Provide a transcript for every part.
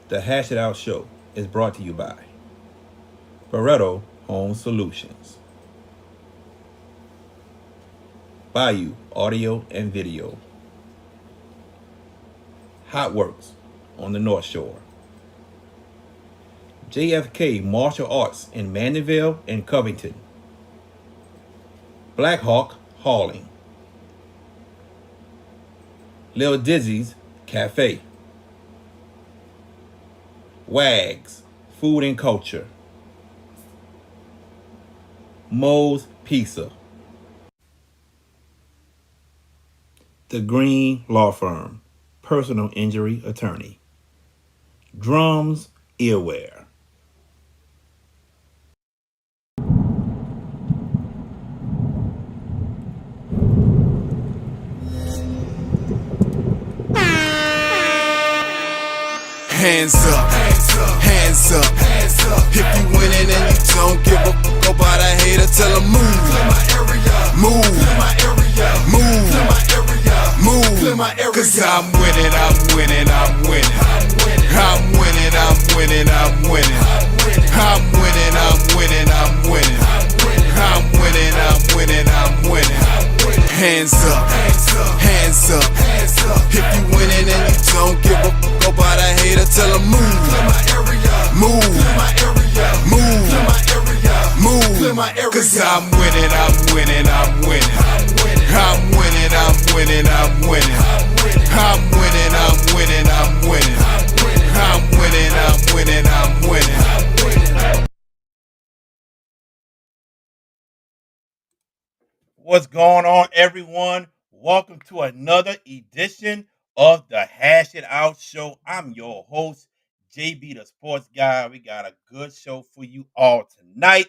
The Hash It Out Show is brought to you by Barreto Home Solutions, Bayou Audio and Video, Hot Works on the North Shore, JFK Martial Arts in Mandeville and Covington, Black Hawk Hauling, Lil Dizzy's Cafe, Wags Food and Culture, Moe's Pizza, The Green Law Firm, Personal Injury Attorney, Drums Earwear. Hands up, hands up, hands up. If you winning and you don't give a fuck about a hater, tell them move. Move, move, move. Cause I'm winning, I'm winning, I'm winning. I'm winning, I'm winning, I'm winning. I'm winning, I'm winning, I'm winning. I'm winning, I'm winning, I'm winning. Hands up, hands up, hands up. If you winning and you don't give a fuck about a hater, tell them move. Move, move, move. Cause I'm winning, I'm winning, I'm winning. I'm winning, I'm winning, I'm winning. I'm winning, I'm winning, I'm winning. I'm winning, I'm winning, I'm winning. What's going on, everyone? Welcome to another edition of the Hash It Out Show. I'm your host, JB the Sports Guy. We got a good show for you all tonight.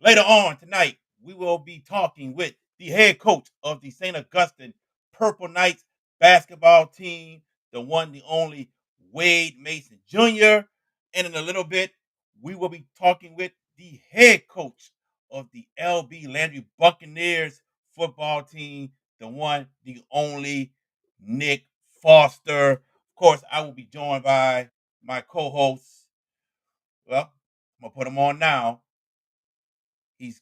Later on tonight, we will be talking with the head coach of the St. Augustine Purple Knights basketball team, the one, the only Wade Mason Jr. And in a little bit, we will be talking with the head coach of the LB Landry Buccaneers football team, the one, the only Nick Foster. Of course, I will be joined by my co-host. Well, I'm going to put him on now. He's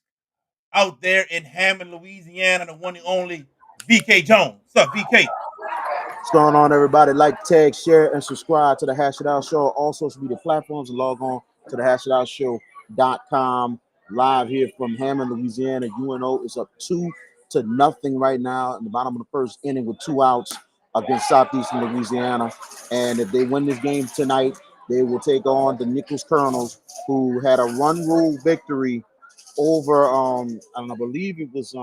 out there in Hammond, Louisiana, the one and only VK Jones. What's up, VK? What's going on, everybody? Like, tag, share, and subscribe to the Hash It Out Show. All social media platforms and log on to the hashitoutshow.com. Live here from Hammond, Louisiana. UNO is up 2-0 right now in the bottom of the first inning with 2 outs against Southeastern Louisiana. And if they win this game tonight, they will take on the Nichols Colonels, who had a run rule victory over I believe it was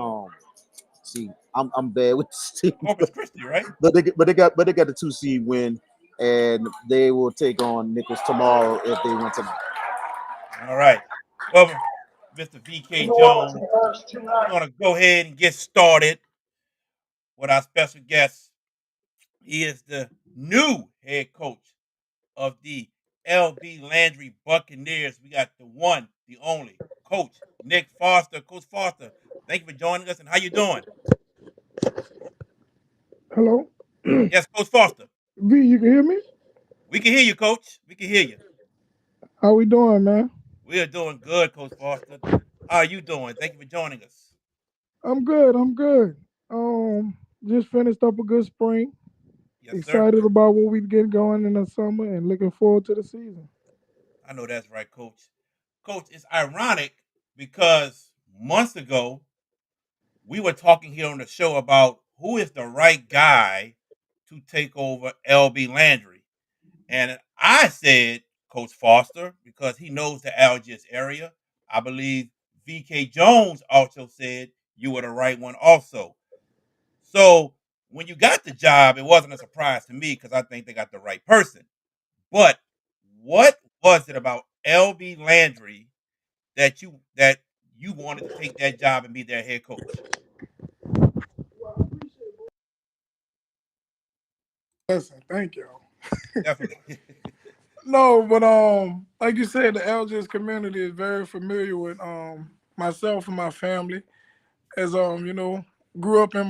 see, I'm bad with this team. Corpus Christi, right? But they got the 2 seed win, and they will take on Nichols tomorrow if they win tonight. All right. Well, Mr. VK Jones, we're gonna go ahead and get started with our special guest. He is the new head coach of the LB Landry Buccaneers. We got the one, the only Coach Nick Foster. Coach Foster, thank you for joining us. And how you doing? Hello? Yes, Coach Foster. V, you can hear me? We can hear you, Coach. We can hear you. How we doing, man? We are doing good, Coach Foster. How are you doing? Thank you for joining us. I'm good. I'm good. Just finished up a good spring. Yes, sir. Excited about what we get going in the summer and looking forward to the season. I know that's right, Coach. Coach, it's ironic because months ago we were talking here on the show about who is the right guy to take over LB Landry. And I said Coach Foster because he knows the Algiers area. I believe VK Jones also said you were the right one also. So when you got the job, it wasn't a surprise to me because I think they got the right person. But what was it about LB Landry that you wanted to take that job and be their head coach? Listen, thank you. Definitely. No, but like you said, the Algiers community is very familiar with myself and my family. As grew up in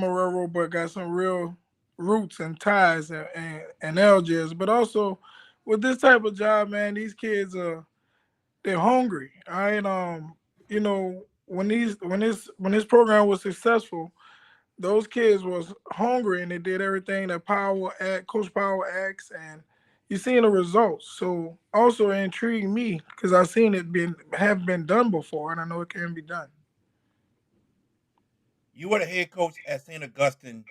but got some real roots and ties and Algiers. But also with this type of job, man, these kids are they're hungry. All right. You know, when this program was successful, those kids was hungry and they did everything that Coach Power asked, and you seeing the results. So also it intrigued me because I seen it have been done before, and I know it can be done. You were the head coach at St. Augustine.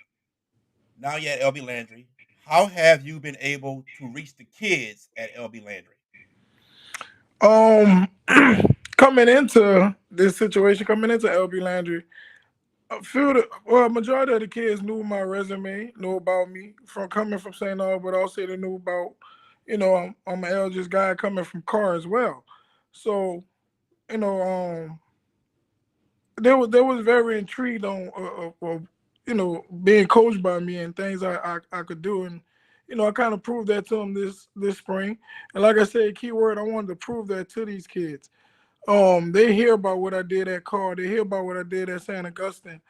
Now you're at LB Landry. How have you been able to reach the kids at LB Landry? Um, coming into this situation, coming into LB Landry, a few of the, well, majority of the kids knew my resume, knew about me from coming from St. Aug, but also they knew about, I'm an LG's guy coming from Car as well. So, you know, they was very intrigued on, being coached by me and things I could do, and I kind of proved that to them this spring. And like I said, keyword, I wanted to prove that to these kids. They hear about what I did at Car, they hear about what I did at St. Augustine.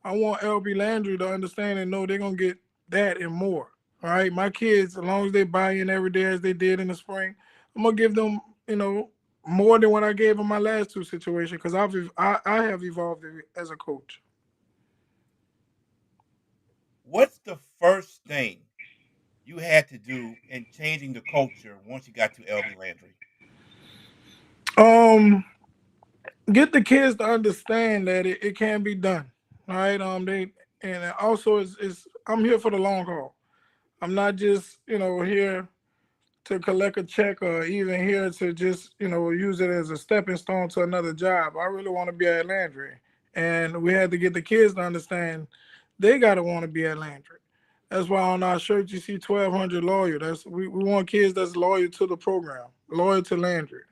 I want LB Landry to understand and know they're gonna get that and more. All right, my kids, as long as they buy in every day as they did in the spring, I'm gonna give them, more than what I gave in my last two situations because I have evolved as a coach. What's the first thing you had to do in changing the culture once you got to LB Landry? Um, get the kids to understand that it can be done. All right. They and also is I'm here for the long haul. I'm not just here to collect a check or even here to just use it as a stepping stone to another job. I really want to be at Landry, and we had to get the kids to understand they gotta want to be at Landry. That's why on our shirt you see 1,200 loyal. We want kids that's loyal to the program, loyal to Landry.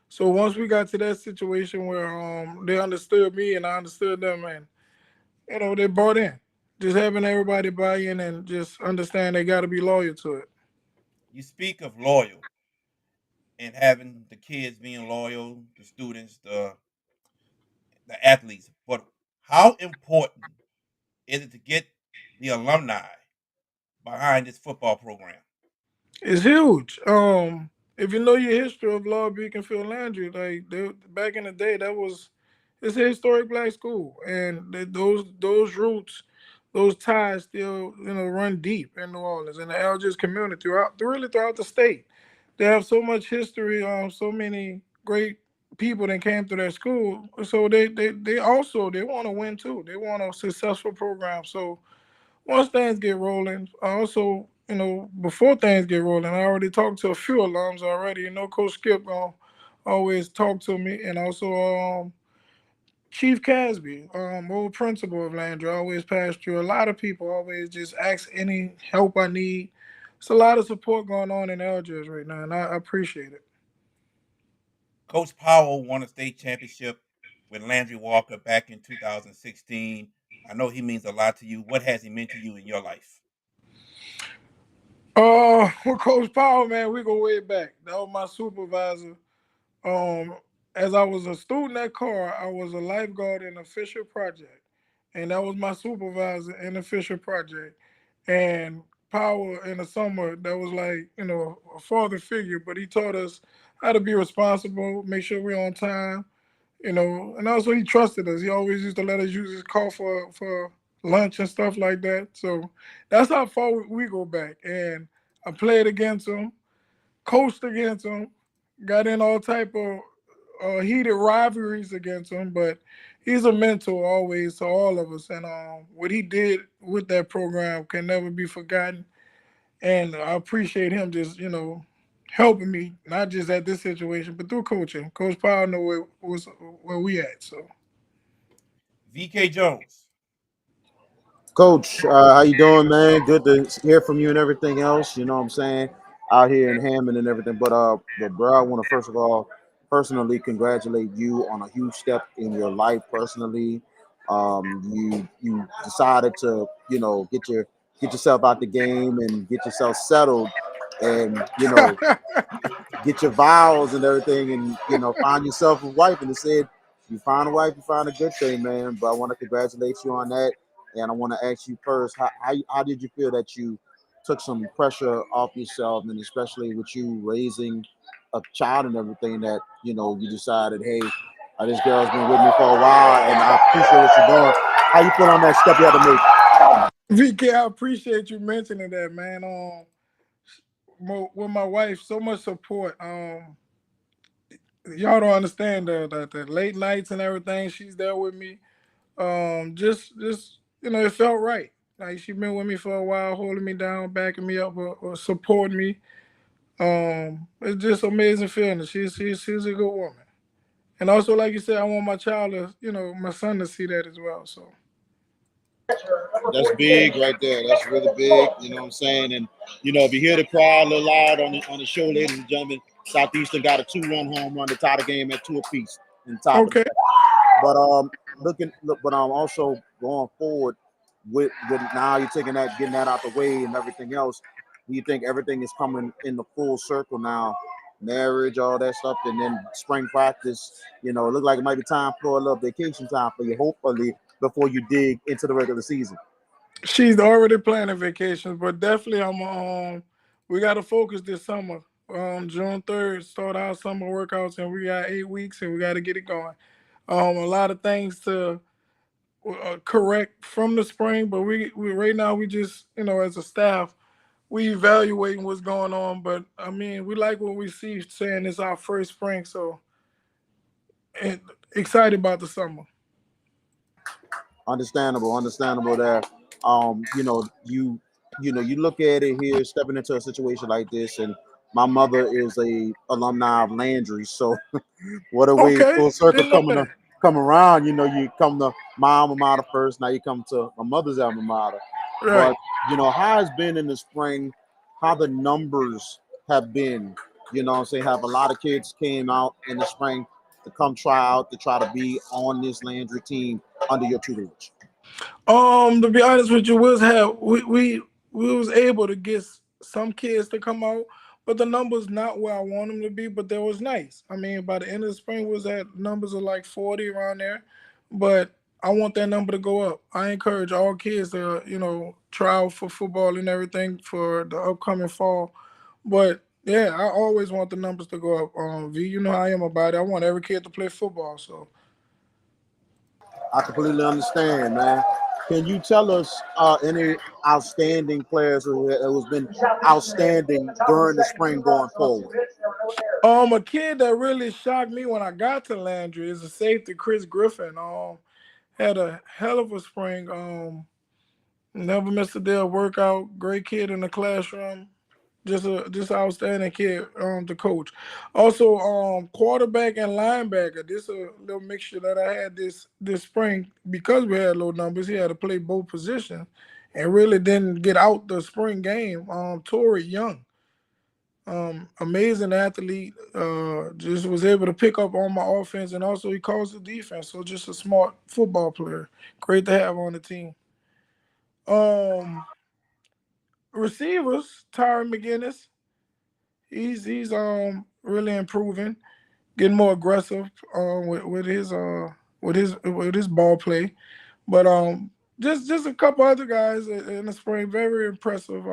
So once we got to that situation where they understood me and I understood them, and they bought in. Just having everybody buy in and just understand they got to be loyal to it. You speak of loyal and having the kids being loyal, the students, the athletes, but how important is it to get the alumni behind this football program? It's huge. If you know your history of Law Beaconfield Landry, like back in the day, it's a historic black school, and those roots, those ties still run deep in New Orleans and the Algiers community throughout the state. They have so much history. So many great people that came through that school. So they also they want to win too. They want a successful program. So once things get rolling, I also, before things get rolling, I already talked to a few alums already. Coach Skip always talk to me, and also Chief Casby, old principal of Landry, always passed through. A lot of people always just ask any help I need. It's a lot of support going on in Algiers right now, and I appreciate it. Coach Powell won a state championship with Landry Walker back in 2016. I know he means a lot to you. What has he meant to you in your life? With Coach Powell, man, we go way back. That was my supervisor. Um, as I was a student at Carr, I was a lifeguard in a Fisher project, and that was my supervisor in the Fisher project. And Power in the summer, that was like a father figure, but he taught us how to be responsible, make sure we're on time, and also he trusted us. He always used to let us use his car for lunch and stuff like that. So that's how far we go back. And I played against him, coached against him, got in all type of heated rivalries against him, but he's a mentor always to all of us. And what he did with that program can never be forgotten. And I appreciate him just helping me, not just at this situation, but through coaching. Coach Powell know where we at. So VK Jones. Coach, how you doing, man? Good to hear from you and everything else. You know what I'm saying? Out here in Hammond and everything. But bro, I want to first of all personally congratulate you on a huge step in your life personally. You decided to get yourself out the game and get yourself settled, and get your vows and everything, and find yourself a wife. And it said, you find a wife, you find a good thing, man. But I want to congratulate you on that, and I want to ask you first, how did you feel that you took some pressure off yourself, and especially with you raising a child and everything, that you decided, hey, this girl's been with me for a while, and I appreciate what you're doing. How you feel on that step you had to make? VK, I appreciate you mentioning that, man. With my wife, so much support. Y'all don't understand the late nights and everything. She's there with me. Just it felt right. Like she been with me for a while, holding me down, backing me up, or supporting me. It's just amazing feeling. She's a good woman. And also, like you said, I want my child to, my son to see that as well. So That's big right there. That's really big. You know what I'm saying? And if you hear the crowd a little loud on the show, ladies and gentlemen, Southeastern got a 2-1 home run to tie the game at two apiece in the top of the okay. second. But but I'm also going forward with now you're taking that, getting that out the way and everything else. Do you think everything is coming in the full circle now? Marriage, all that stuff, and then spring practice. It look like it might be time for a little vacation time for you, hopefully, before you dig into the regular season. She's already planning vacations, but definitely we got to focus this summer. June 3rd, start our summer workouts, and we got 8 weeks, and we got to get it going. A lot of things to correct from the spring, but we right now we just as a staff we evaluating what's going on. But I mean, we like what we see, saying it's our first spring, so and excited about the summer. Understandable there. You look at it here, stepping into a situation like this, and my mother is a alumni of Landry, so what a way Okay, full circle didn't know coming that. to come around. You come to my alma mater first, now you come to my mother's alma mater. But Right. how it's been in the spring, how the numbers have been. I'm saying, have a lot of kids came out in the spring to come try out to try to be on this Landry team under your tutelage. To be honest with you, we was able to get some kids to come out, but the numbers not where I want them to be. But that was nice. I mean, by the end of the spring, we was at numbers of like 40 around there, but I want that number to go up. I encourage all kids to try out for football and everything for the upcoming fall. But yeah, I always want the numbers to go up. V, you know how I am about it. I want every kid to play football. So I completely understand, man. Can you tell us any outstanding players who's been outstanding during the spring going forward? A kid that really shocked me when I got to Landry is a safety, Chris Griffin. Had a hell of a spring. Never missed a day of workout. Great kid in the classroom. Just outstanding kid. To coach. Also, quarterback and linebacker. This a little mixture that I had this spring because we had low numbers. He had to play both positions, and really didn't get out the spring game. Torrey Young. Amazing athlete. Just was able to pick up on my offense, and also he calls the defense. So just a smart football player. Great to have on the team. Um, Receivers, Tyron McGinnis. He's really improving, getting more aggressive with his ball play. But just a couple other guys in the spring, very impressive.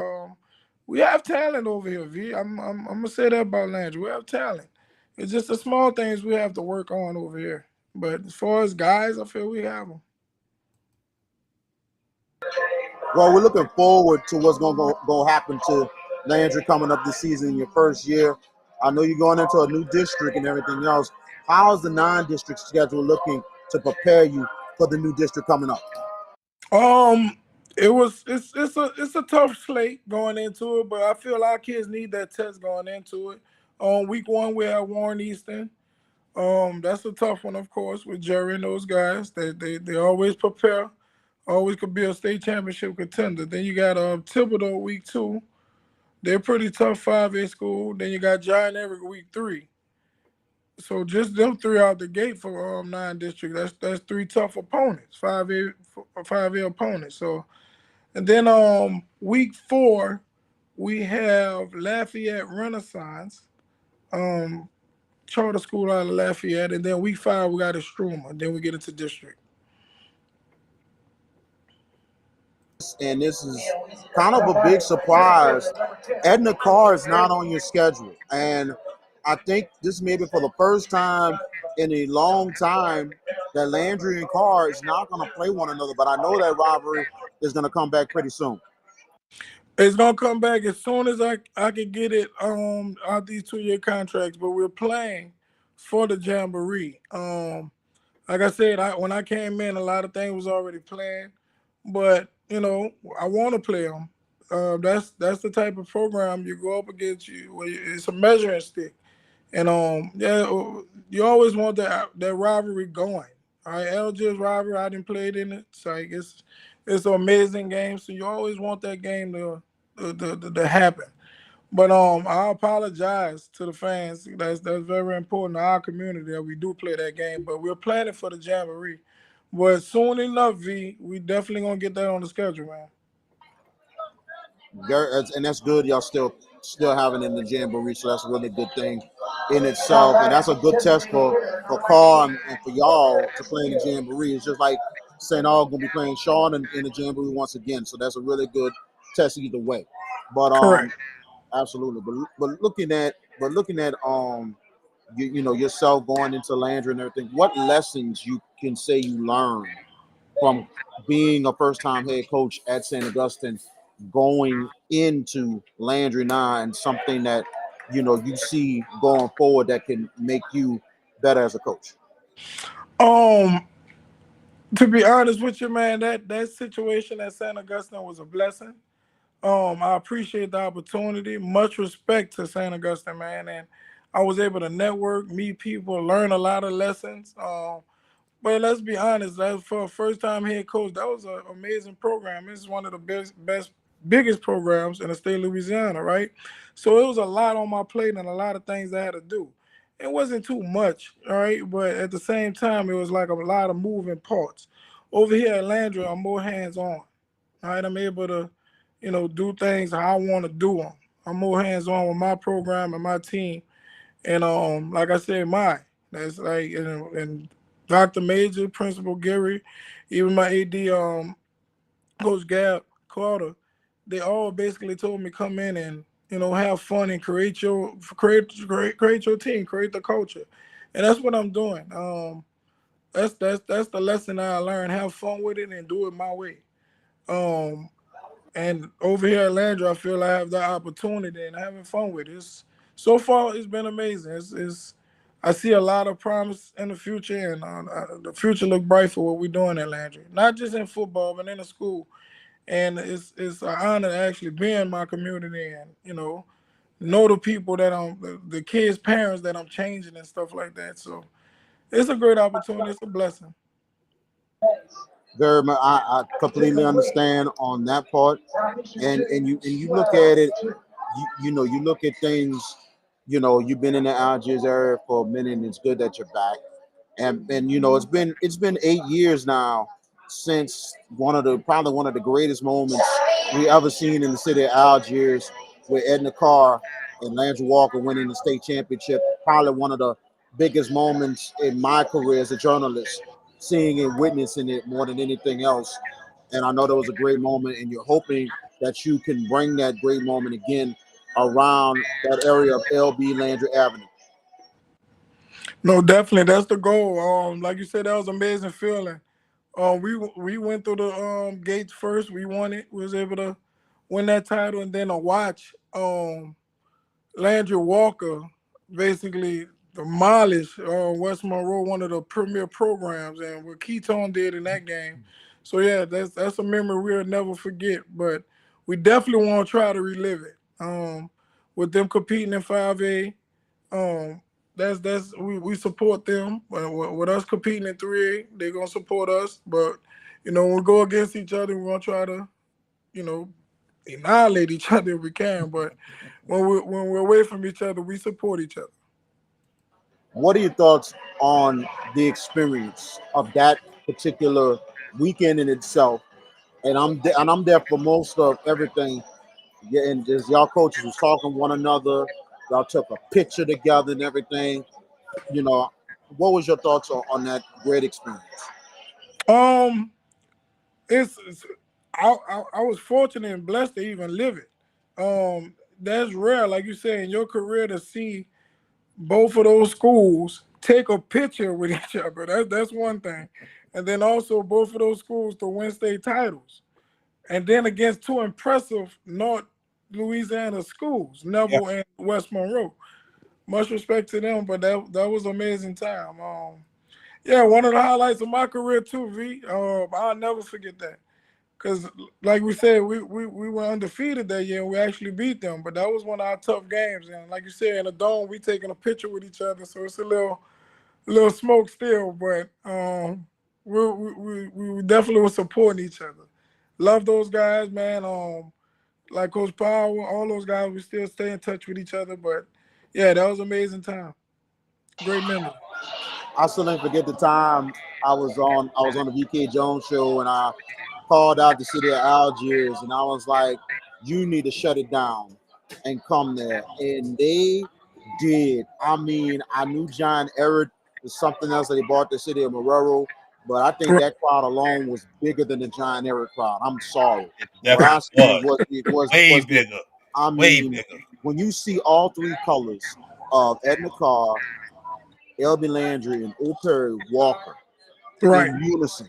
We have talent over here, V. I'm gonna say that about Landry. We have talent. It's just the small things we have to work on over here. But as far as guys, I feel we have them. Well, we're looking forward to what's going to go happen to Landry coming up this season in your first year. I know you're going into a new district and everything else. How's the non-district schedule looking to prepare you for the new district coming up? Um, it's a tough slate going into it, but I feel our kids need that test going into it. On week one, we have Warren Easton. That's a tough one, of course, with Jerry and those guys. They always prepare, always could be a state championship contender. Then you got Thibodeau week two. They're pretty tough 5A school. Then you got Giant Eric week three. So just them three out the gate for non-district. That's three tough opponents, 5A opponents. So and then week four we have Lafayette Renaissance. Um, charter school out of Lafayette, and then week five we got a Struma. Then we get into district. and this is kind of a big surprise. Edna Carr is not on your schedule, and I think this may be for the first time in a long time that Landry and Carr is not going to play one another. But I know that rivalry is going to come back pretty soon. It's gonna come back as soon as I can get it out these 2-year contracts. But we're playing for the Jamboree. Like I said, when I came in, a lot of things was already planned, but I want to play them. That's the type of program you go up against. It's a measuring stick, and yeah, you always want that rivalry going. All right, LG's rivalry, I didn't play it in it. It's like it's an amazing game, so you always want that game to happen. But I apologize to the fans. That's very important to our community that we do play that game. But we're planning for the Jamboree. But soon enough, we definitely gonna get that on the schedule, man. And that's good. Y'all still having it in the Jamboree, so that's a really good thing in itself. And that's a good test for Carl and for y'all to play in the Jamboree. It's just like St. Aug gonna be playing Sean in the Jamboree once again. So that's a really good test either way. But Correct. absolutely. But looking at you know yourself going into Landry and everything, what lessons you can say you learned from being a first time head coach at St. Augustine going into Landry now, and something that you see going forward that can make you better as a coach? Um, to be honest with you, man, that situation at San Augustine was a blessing. I appreciate the opportunity. Much respect to San Augustine, man, and I was able to network, meet people, learn a lot of lessons. But let's be honest, that for a first time head coach, that was an amazing program. It's one of the biggest programs in the state of Louisiana, right? So it was a lot on my plate and a lot of things I had to do. It wasn't too much, all right, but at the same time, it was like a lot of moving parts. Over here at Landry, I'm more hands on. All right, I'm able to, do things how I want to do them. I'm more hands on with my program and my team, and like I said, mine. That's like and Dr. Major, Principal Gary, even my AD, Coach Gab Carter, they all basically told me come in and have fun and create your team, create the culture, and that's what I'm doing. That's the lesson I learned. Have fun with it and do it my way. Um, and over here at Landry, I feel I have that opportunity and having fun with it. So far, it's been amazing. I see a lot of promise in the future, and the future look bright for what we're doing at Landry. Not just in football, but in the school. And it's an honor to actually be in my community and know the people that the kids' parents that I'm changing and stuff like that. So it's a great opportunity. It's a blessing. Very much, I completely understand on that part, and you look at it, you look at things, you've been in the Algiers area for a minute, and it's good that you're back. And it's been 8 years now since probably one of the greatest moments we ever seen in the city of Algiers, with Edna Carr and Landry Walker winning the state championship. Probably one of the biggest moments in my career as a journalist, seeing and witnessing it more than anything else. And I know that was a great moment, and you're hoping that you can bring that great moment again around that area of LB Landry Avenue. No, definitely, that's the goal. Like you said, that was an amazing feeling. We went through the gates first. We won it. We was able to win that title, and then to watch Landry Walker basically demolish West Monroe, one of the premier programs, and what Keaton did in that game. So yeah, that's a memory we'll never forget. But we definitely want to try to relive it. With them competing in 5A, um, we support them. With us competing in 3A, they're gonna support us. But when we go against each other, we're gonna try to you know annihilate each other if we can. But when we're away from each other, we support each other. What are your thoughts on the experience of that particular weekend in itself? And I'm there for most of everything. Yeah, and just y'all coaches was talking to one another. Y'all took a picture together and everything. You know, what was your thoughts on that great experience? Um, it's I was fortunate and blessed to even live it. That's rare, like you said, in your career to see both of those schools take a picture with each other. That's one thing, and then also both of those schools to win state titles, and then against two impressive North Louisiana schools, Yeah, Neville and West Monroe. Much respect to them, but that was an amazing time. Yeah, one of the highlights of my career too, V. I'll never forget that. Cause like we said, we were undefeated that year and we actually beat them. But that was one of our tough games. And like you said, in the dome, we taking a picture with each other, so it's a little smoke still. But we definitely were supporting each other. Love those guys, man. Like Coach Power, all those guys, we still stay in touch with each other. But yeah, that was an amazing time. Great memory. I still didn't forget the time I was on the VK Jones show and I called out the city of Algiers and I was like, you need to shut it down and come there. And they did. I mean, I knew John Eric was something else that he bought the city of Marrero, but I think Right. that crowd alone was bigger than the John Eric crowd. I'm sorry. it What I definitely seen was. was it was Way was the bigger. I Way mean, bigger. when you see all three colors of Edna Carr, LB Landry, and Perry Walker Right. in unison.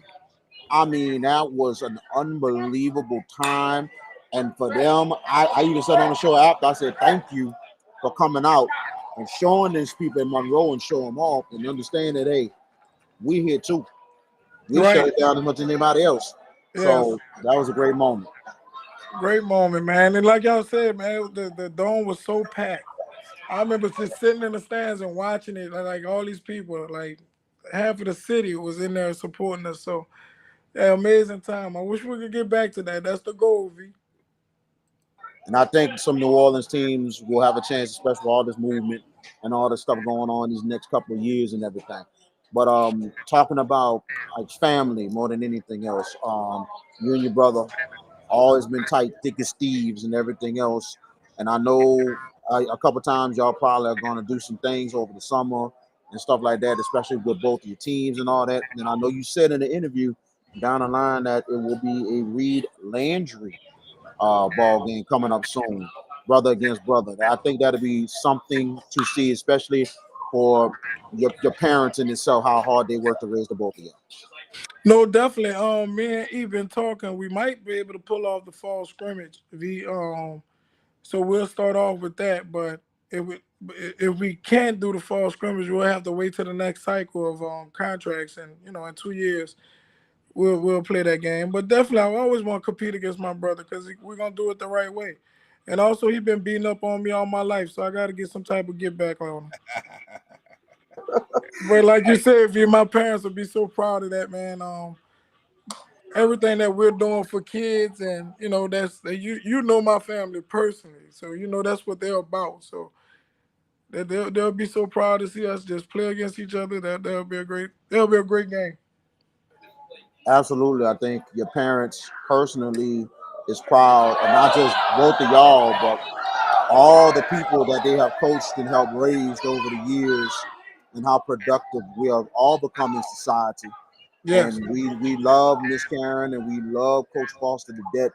I mean, that was an unbelievable time. And for them, I even said on the show after, I said, thank you for coming out and showing these people in Monroe and show them off and understand that, hey, we here too. We shut Right. it down as much as anybody else. Yes. So that was a great moment. Great moment, man. And like y'all said, man, the dome was so packed. I remember just sitting in the stands and watching it. Like all these people, like half of the city was in there supporting us. So yeah, amazing time. I wish we could get back to that. That's the goal, V. And I think some New Orleans teams will have a chance, especially with all this movement and all this stuff going on these next couple of years and everything. But talking about like family more than anything else, you and your brother always been tight, thick as thieves and everything else. And I know a couple times y'all probably are going to do some things over the summer and stuff like that, especially with both of your teams and all that. And I know you said in the interview down the line that it will be a Reed Landry ball game coming up soon, brother against brother. I think that'll be something to see, especially for your parents in itself, how hard they work to raise the both of you. No, definitely. Me and Eve been talking. We might be able to pull off the fall scrimmage, V. So we'll start off with that. But if we can't do the fall scrimmage, we'll have to wait till the next cycle of contracts, and in 2 years we'll play that game. But definitely, I always want to compete against my brother because we're gonna do it the right way. And also, he been beating up on me all my life, so I got to get some type of get back on him. But like you said, V, my parents would be so proud of that, man. Everything that we're doing for kids, and that's you know my family personally, so that's what they're about. So they'll be so proud to see us just play against each other. That'll be a great game. Absolutely, I think your parents personally is proud of not just both of y'all, but all the people that they have coached and helped raised over the years, and how productive we have all become in society. Yes, And we love Miss Karen and we love Coach Foster to death.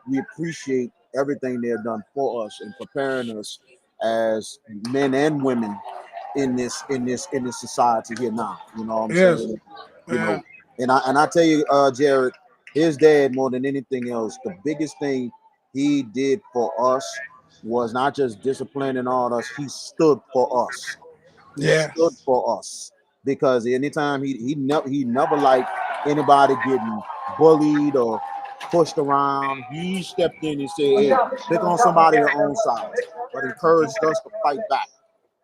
We appreciate everything they have done for us and preparing us as men and women in this society here now. You know what I'm yes, saying? You yeah, know, and I tell you, Jared, his dad more than anything else, the biggest thing he did for us was not just disciplining on us, he stood for us. He yeah, stood for us because anytime he never liked anybody getting bullied or pushed around. He stepped in and said, "Hey, pick on somebody your own size," but encouraged us to fight back.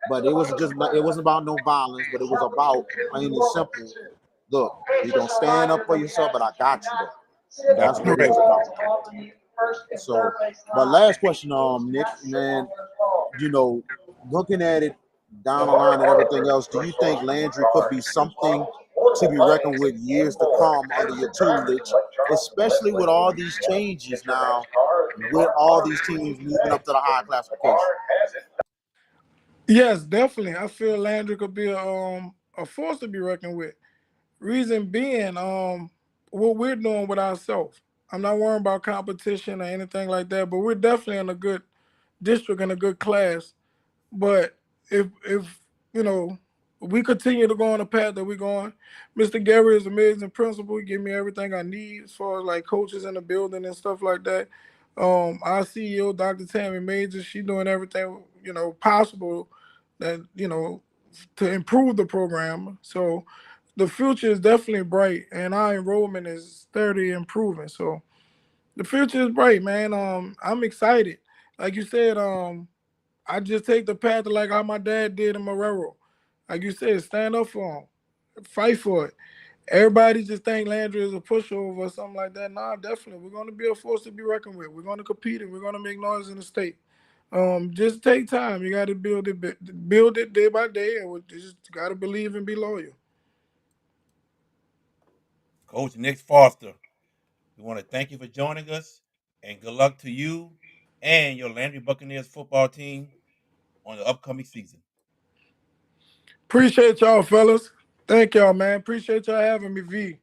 But it wasn't about no violence, but it was about plain and simple. Look, you're gonna stand up for yourself, but I got you though. And that's what it right. was about. So, but last question, Nick, man, you know, looking at it down the line and everything else, do you think Landry could be something to be reckoned with years to come under your tutelage, especially with all these changes now, with all these teams moving up to the high classification? Yes, definitely. I feel Landry could be a force to be reckoned with. Reason being, what we're doing with ourselves. I'm not worrying about competition or anything like that. But we're definitely in a good district and a good class. But if you know we continue to go on the path that we're going, Mr. Gary is amazing principal. He give me everything I need as far as like coaches in the building and stuff like that. Our CEO, Dr. Tammy Majors, she doing everything possible that to improve the program. So the future is definitely bright, and our enrollment is steady improving. So the future is bright, man. I'm excited. Like you said, I just take the path like how my dad did in Marrero. Like you said, stand up for him, fight for it. Everybody just think Landry is a pushover or something like that. Nah, definitely, we're going to be a force to be reckoned with. We're going to compete and we're going to make noise in the state. Just take time. You got to build it day by day, and we just got to believe and be loyal. Coach Nick Foster, we want to thank you for joining us, and good luck to you and your Landry Buccaneers football team on the upcoming season. Appreciate y'all, fellas. Thank y'all, man. Appreciate y'all having me, V.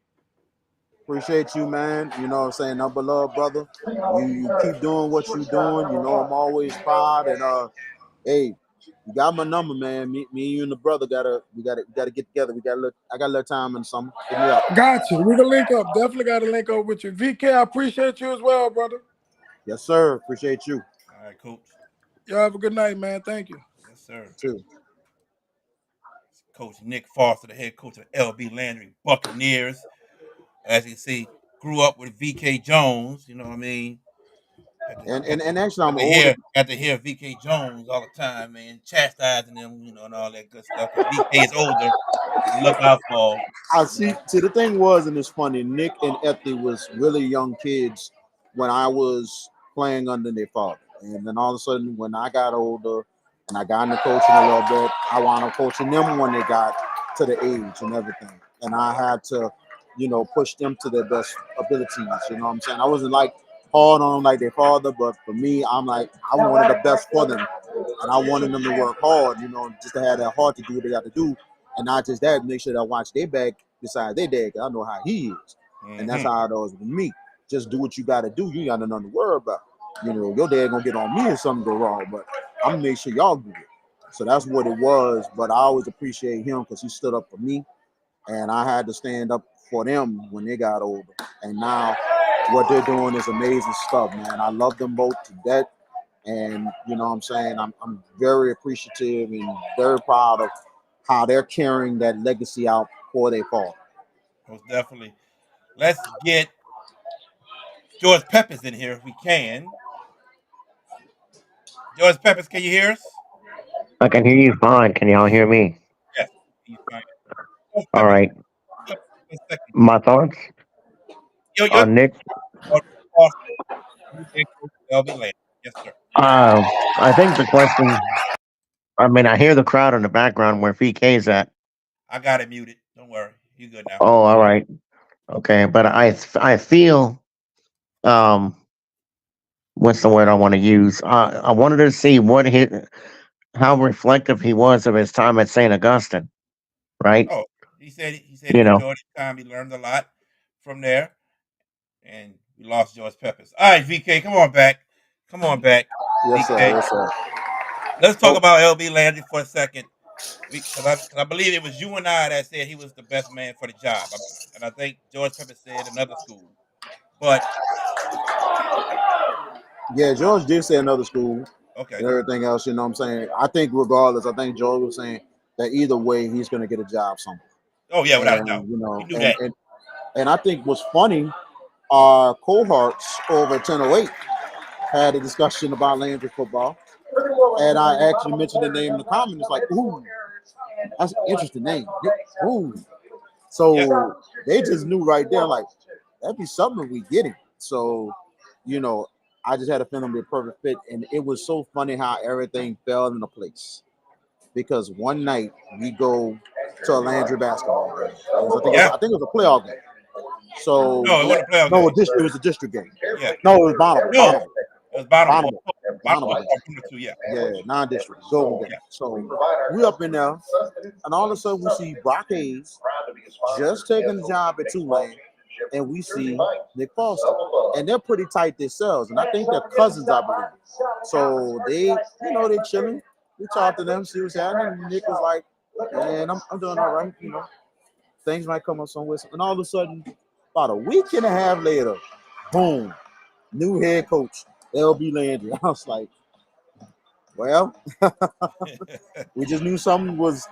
Appreciate you, man. You know what I'm saying? Number love, brother. You keep doing what you doing. You know I'm always proud. And hey, you got my number, man. Me and you and the brother we gotta get together. I got a little time in the summer. Hit me up. Got you. We can link up. Definitely got to link up with you. VK, I appreciate you as well, brother. Yes, sir. Appreciate you. All right, Coach. Y'all have a good night, man. Thank you. Yes, sir. Too. Coach Nick Foster, the head coach of LB Landry Buccaneers. As you can see, grew up with VK Jones. You know what I mean? And actually I'm older. Got to hear VK Jones all the time, man, chastising them, and all that good stuff. Because VK is older, to look out for. I You know. see. The thing was, and it's funny. Nick and Ethy was really young kids when I was playing under their father, and then all of a sudden, when I got older and I got into coaching a little bit, I wound up coaching them when they got to the age and everything, and I had to, push them to their best abilities. You know what I'm saying? I wasn't like hard on them like their father, but for me, I'm like I wanted the best for them, and I wanted them to work hard. Just to have that heart to do what they got to do, and not just that, make sure that I watch their back besides their dad, 'cause I know how he is. And that's Mm-hmm. how it was with me. Just do what you gotta do. You ain't got nothing to worry about. Your dad gonna get on me if something go wrong, but I'm gonna make sure y'all do it. So that's what it was. But I always appreciate him because he stood up for me, and I had to stand up for them when they got older. And now what they're doing is amazing stuff, man. I love them both to death. And you know what I'm saying? I'm very appreciative and very proud of how they're carrying that legacy out for their father. Most definitely. Let's get George Peppers in here if we can. George Peppers, can you hear us? I can hear you fine. Can y'all hear me? Yes. He's fine. George All Peppers, right. for a second. My thoughts Your on Nick. Foster, new head coach of LB Land. Yes, sir. Uh, I think the question. I mean, I hear the crowd in the background where VK is at. I got it muted. Don't worry. You good now. Oh, all right. Okay, but I feel what's the word I want to use? I wanted to see how reflective he was of his time at Saint Augustine. Right. Oh, he said You he know. enjoyed his time. He learned a lot from there, and we lost George Peppers. All right, VK, come on back. Come on back, Yes, sir. VK. Yes, sir. Let's talk Oh, about LB Landry for a second. Because I believe it was you and I that said he was the best man for the job, and I think George Pepper said another school. But yeah, George did say another school okay, and everything else. You know what I'm saying? I think regardless, I think George was saying that either way, he's going to get a job somewhere. oh yeah, without a doubt, And, we knew that. and I think what's funny, our cohorts over at 1008 had a discussion about Landry football. And I actually mentioned the name in the comments. It's like, ooh, that's an interesting name. Ooh. Yeah, So they just knew right there, like, that'd be something we getting. So, you know, I just had a feeling it'd be a perfect fit. And it was so funny how everything fell into place. Because one night we go to a Landry basketball game. yeah. I think it was a playoff game. So No, it wasn't a playoff no, game. it was a district game. Yeah, No, it was Bonneville. no, it was Bonneville. Bonneville. Bonneville Bonneville. from the two. Yeah, Yeah, non-district. Golden yeah. game. So we up in there, and all of a sudden we see Brock Hayes just taking the job at Tulane, and we see Nick Foster. and they're pretty tight themselves, and I think they're cousins, I believe. So they chilling. We talked to them, see what's happening. And Nick was like, "Man, I'm doing all right. Things might come up somewhere." And all of a sudden, about a week and a half later, boom, new head coach, LB Landry. I was like, well, we just knew something was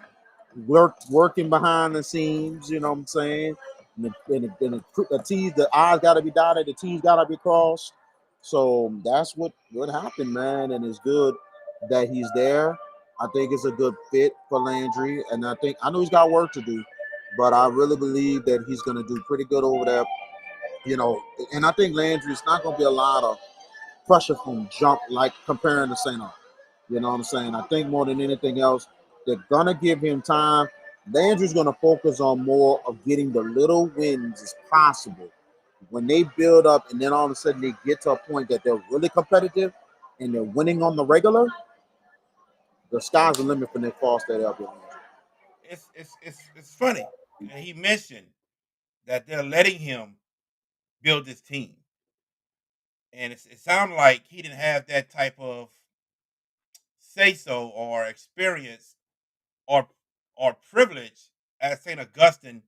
working behind the scenes. You know what I'm saying? The I's got to be dotted, the T's got to be crossed. So that's what happened, man. And it's good that he's there. I think it's a good fit for Landry, and I know he's got work to do, but I really believe that he's going to do pretty good over there. And I think Landry's not going to be a lot of pressure from jump like comparing to St. Aug. You know what I'm saying? I think more than anything else, they're gonna give him time. Landry's gonna focus on more of getting the little wins as possible. When they build up and then all of a sudden they get to a point that they're really competitive and they're winning on the regular, the sky's the limit for Nick Foster at LB. It's funny. He mentioned that they're letting him build this team, and it sounded like he didn't have that type of say so or experience or privilege at St. Augustine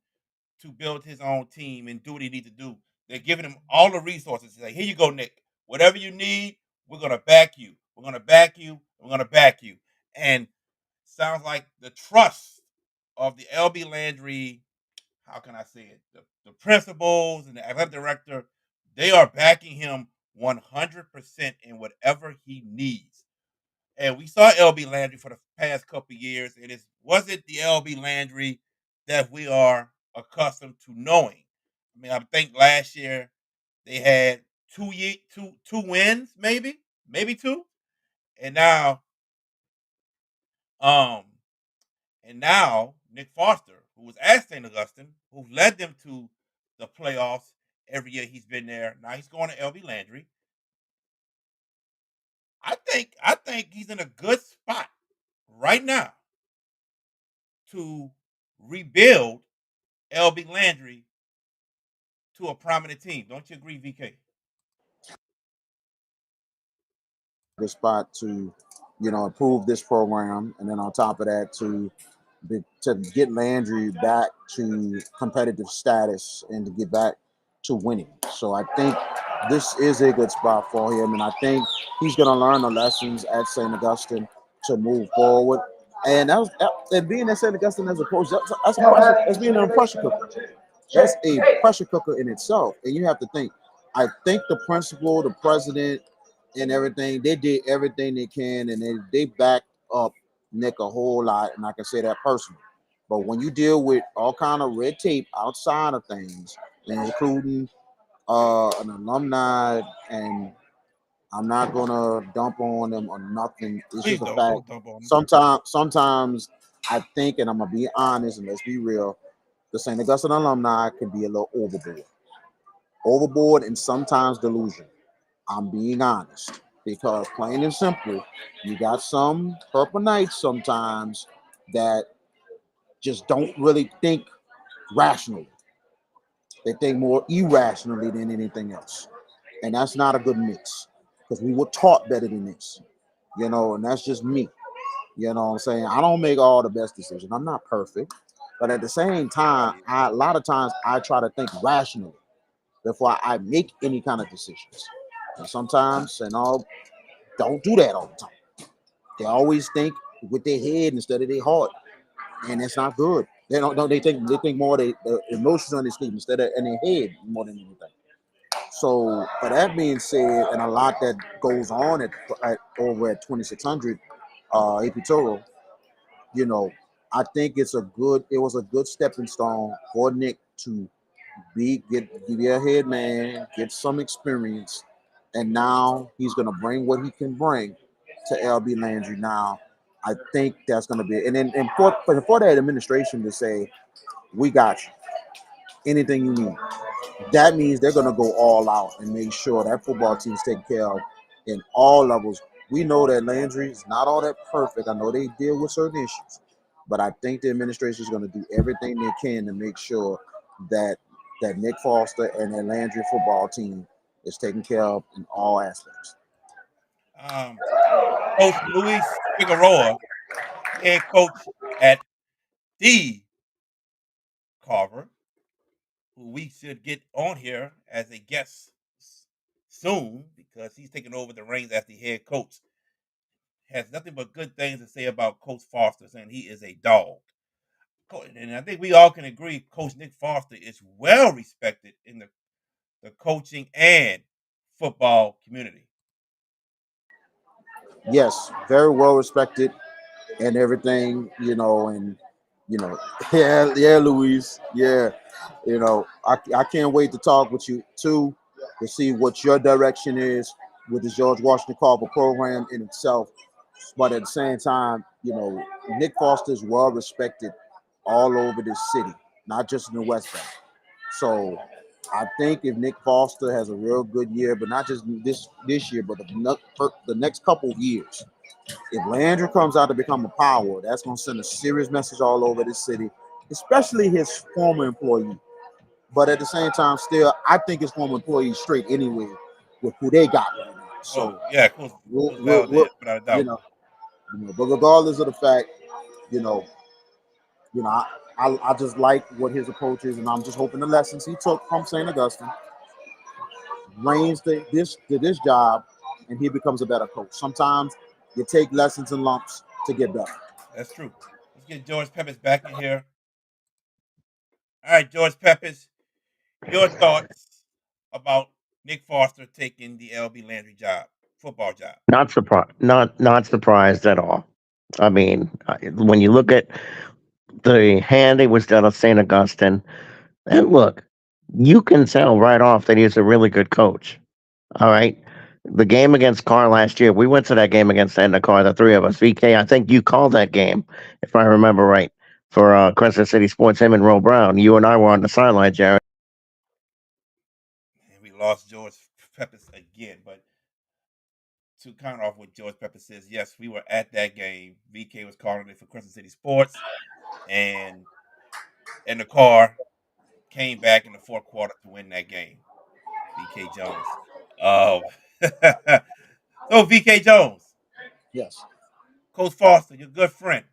to build his own team and do what he needs to do. They're giving him all the resources. Say, here you go, Nick. Whatever you need, we're gonna back you. We're gonna back you. We're gonna back you. And sounds like the trust of the LB Landry, how can I say it? The principals and the athletic director, they are backing him 100% in whatever he needs. And we saw LB Landry for the past couple of years, and it wasn't the LB Landry that we are accustomed to knowing. I mean, I think last year they had two wins, maybe two, and now um Nick Foster, who was at St. Augustine, who led them to the playoffs every year he's been there. Now he's going to LB Landry. I think he's in a good spot right now to rebuild LB Landry to a prominent team. Don't you agree, VK? Good spot to, improve this program, and then on top of that, to get Landry back to competitive status and to get back to winning. So I think this is a good spot for him, and I think he's going to learn the lessons at St. Augustine to move forward. And and being at St. Augustine as a coach, that's being a pressure cooker. That's a pressure cooker in itself. And you have to think. I think the principal, the president, and everything, they did everything they can, and they backed up Nick a whole lot, and I can say that personally. But when you deal with all kind of red tape outside of things, including an alumni, and I'm not gonna dump on them or nothing. It's Please just a fact. don't dump on him. Sometimes I think, and I'm gonna be honest and let's be real, the St. Augustine alumni can be a little overboard, and sometimes delusion. I'm being honest because plain and simple, you got some purple knights sometimes that just don't really think rationally. They think more irrationally than anything else. And that's not a good mix because we were taught better than this, and that's just me. You know what I'm saying? I don't make all the best decisions. I'm not perfect. But at the same time, a lot of times I try to think rationally before I make any kind of decisions. And sometimes, don't do that all the time. They always think with their head instead of their heart, and it's not good. They think more the emotions on their sleep instead of in their head more than anything. So, but that being said, and a lot that goes on at over at 2600 AP Toro, you know, I think it was a good stepping stone for Nick to be a head man, get some experience, and now he's gonna bring what he can bring to LB Landry. Now, I think that's gonna be, and for that administration to say, we got you, anything you need. That means they're gonna go all out and make sure that football team is taken care of in all levels. We know that Landry is not all that perfect. I know they deal with certain issues, but I think the administration is gonna do everything they can to make sure that Nick Foster and that Landry football team is taken care of in all aspects. Um, Coach Luis Figueroa, head coach at the Carver, who we should get on here as a guest soon because he's taking over the reins as the head coach. Has nothing but good things to say about Coach Foster, saying he is a dog. And I think we all can agree Coach Nick Foster is well respected in the coaching and football community. Yes, very well respected and everything, and yeah, yeah, Luis, yeah, I can't wait to talk with you too to see what your direction is with the George Washington Carver program in itself. But at the same time, Nick Foster is well respected all over this city, not just in the West Bank. So I think if Nick Foster has a real good year, but not just this year, but the next couple of years, if Landry comes out to become a power, that's going to send a serious message all over this city, especially his former employee. But at the same time, still, I think his former employees straight anyway with who they got right now. So Oh yeah, Coach we'll, Coach we'll, we'll Valdez, without a you doubt. know, but regardless of the fact, you know, you know, I just like what his approach is, and I'm just hoping the lessons he took from St. Augustine reigns to this job, and he becomes a better coach. Sometimes you take lessons in lumps to get better. That's true. Let's get George Peppers back in here. All right, George Peppers, your thoughts about Nick Foster taking the LB Landry job, football job. Not surprised. Not surprised at all. I mean, when you look at the hand he was dealt at St. Augustine, and look, you can tell right off that he's a really good coach. All right. The game against Carr last year, we went to that game against Edna Carr, the three of us. VK, I think you called that game, if I remember right, for Crescent City Sports, him and Ro Brown. You and I were on the sideline, Jared. And we lost George Peppers again. But to count off what George Peppers says, yes, we were at that game. VK was calling it for Crescent City Sports, and the car came back in the fourth quarter to win that game. VK Jones. Um, so VK Jones, Yes. Coach Foster, your good friend.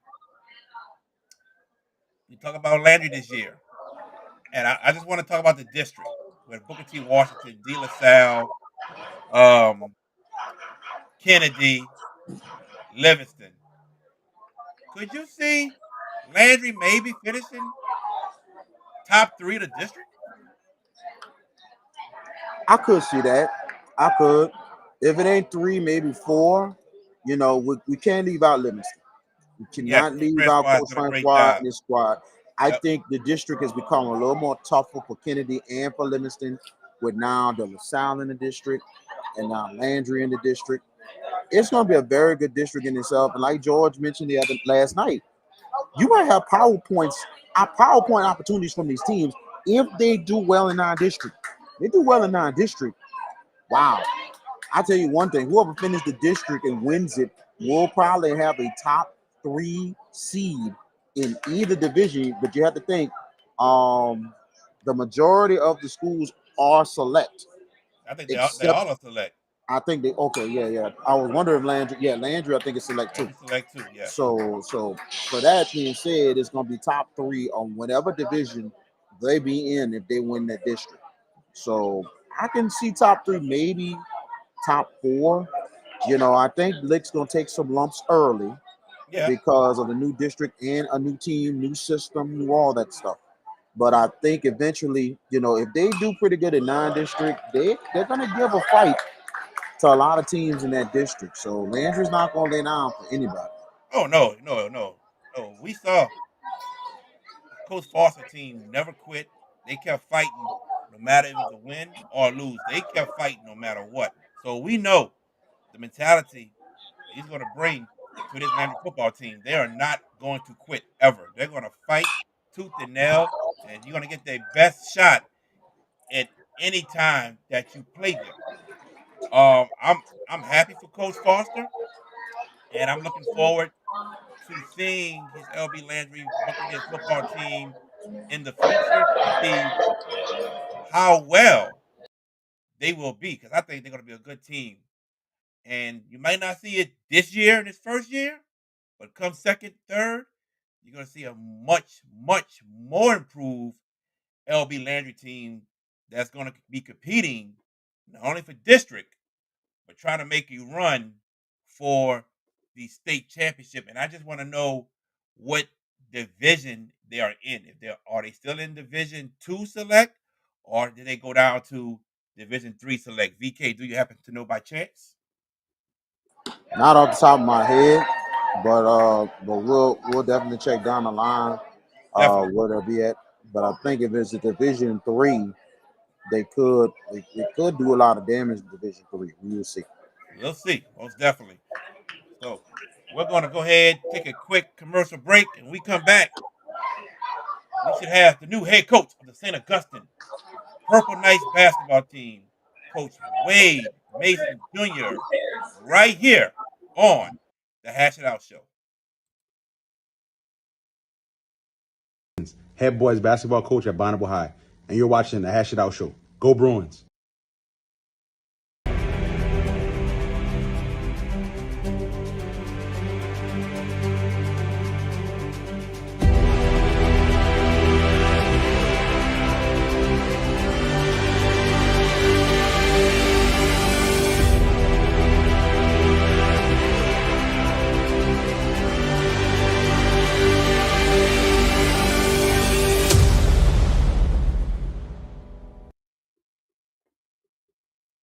We talk about Landry this year, and I just want to talk about the district with Booker T. Washington, De La Salle, um, Kennedy, Livingston. Could you see Landry maybe finishing top three of the district? I could see that. I could. If it ain't three, maybe four. We can't leave out Livingston. We Yeah, cannot Coach leave out Francois has Coach done a great Francois job. and his squad. I Yep, think the district has become a little more tougher for Kennedy and for Livingston, with now De La Salle in the district and now Landry in the district. It's going to be a very good district in itself. And like George mentioned the other last night, you might have PowerPoint opportunities from these teams if they do well in our district. They do well in our district. Wow. I tell you one thing: whoever finishes the district and wins it will probably have a top three seed in either division. But you have to think, um, the majority of the schools are select, I think they except all are select. I think they okay, yeah, yeah. I was wondering if Landry, yeah, Landry, I think is select Yeah, too. he's select too. Yes. So for that being said, it's gonna be top three on whatever division they be in if they win that district. So I can see top three, maybe top four. I think Lick's gonna take some lumps early Yeah. because of the new district and a new team, new system, new all that stuff. But I think eventually, if they do pretty good in non-district, they're gonna give a fight to a lot of teams in that district. So Landry's not gonna lay down for anybody. Oh no, no, no, no. We saw Coach Foster team never quit. They kept fighting no matter if it was a win or lose. They kept fighting no matter what. So we know the mentality he's going to bring to this Landry football team. They are not going to quit ever. They're going to fight tooth and nail, and you're going to get their best shot at any time that you play them. I'm happy for Coach Foster, and I'm looking forward to seeing his LB Landry Buccaneers football team in the future to see how well they will be, because I think they're going to be a good team. And you might not see it this year in this first year, but come second, third, you're going to see a much, much more improved LB Landry team that's going to be competing not only for district, but trying to make a run for the state championship. And I just want to know what division they are in. If they are they still in Division Two Select, or did they go down to Division Three Select? VK, do you happen to know by chance? Not off the top of my head, but we'll definitely check down the line Definitely. where they'll be at. But I think if it's a Division Three, they could do a lot of damage in Division Three. We will see. We'll see, most definitely. So we're going to go ahead, take a quick commercial break, and when we come back, we should have the new head coach of the St. Augustine Purple Knights basketball team, Coach Wade Mason Jr., right here on the Hash It Out Show. Head boys basketball coach at Bonneville High, and you're watching the Hash It Out Show. Go Bruins!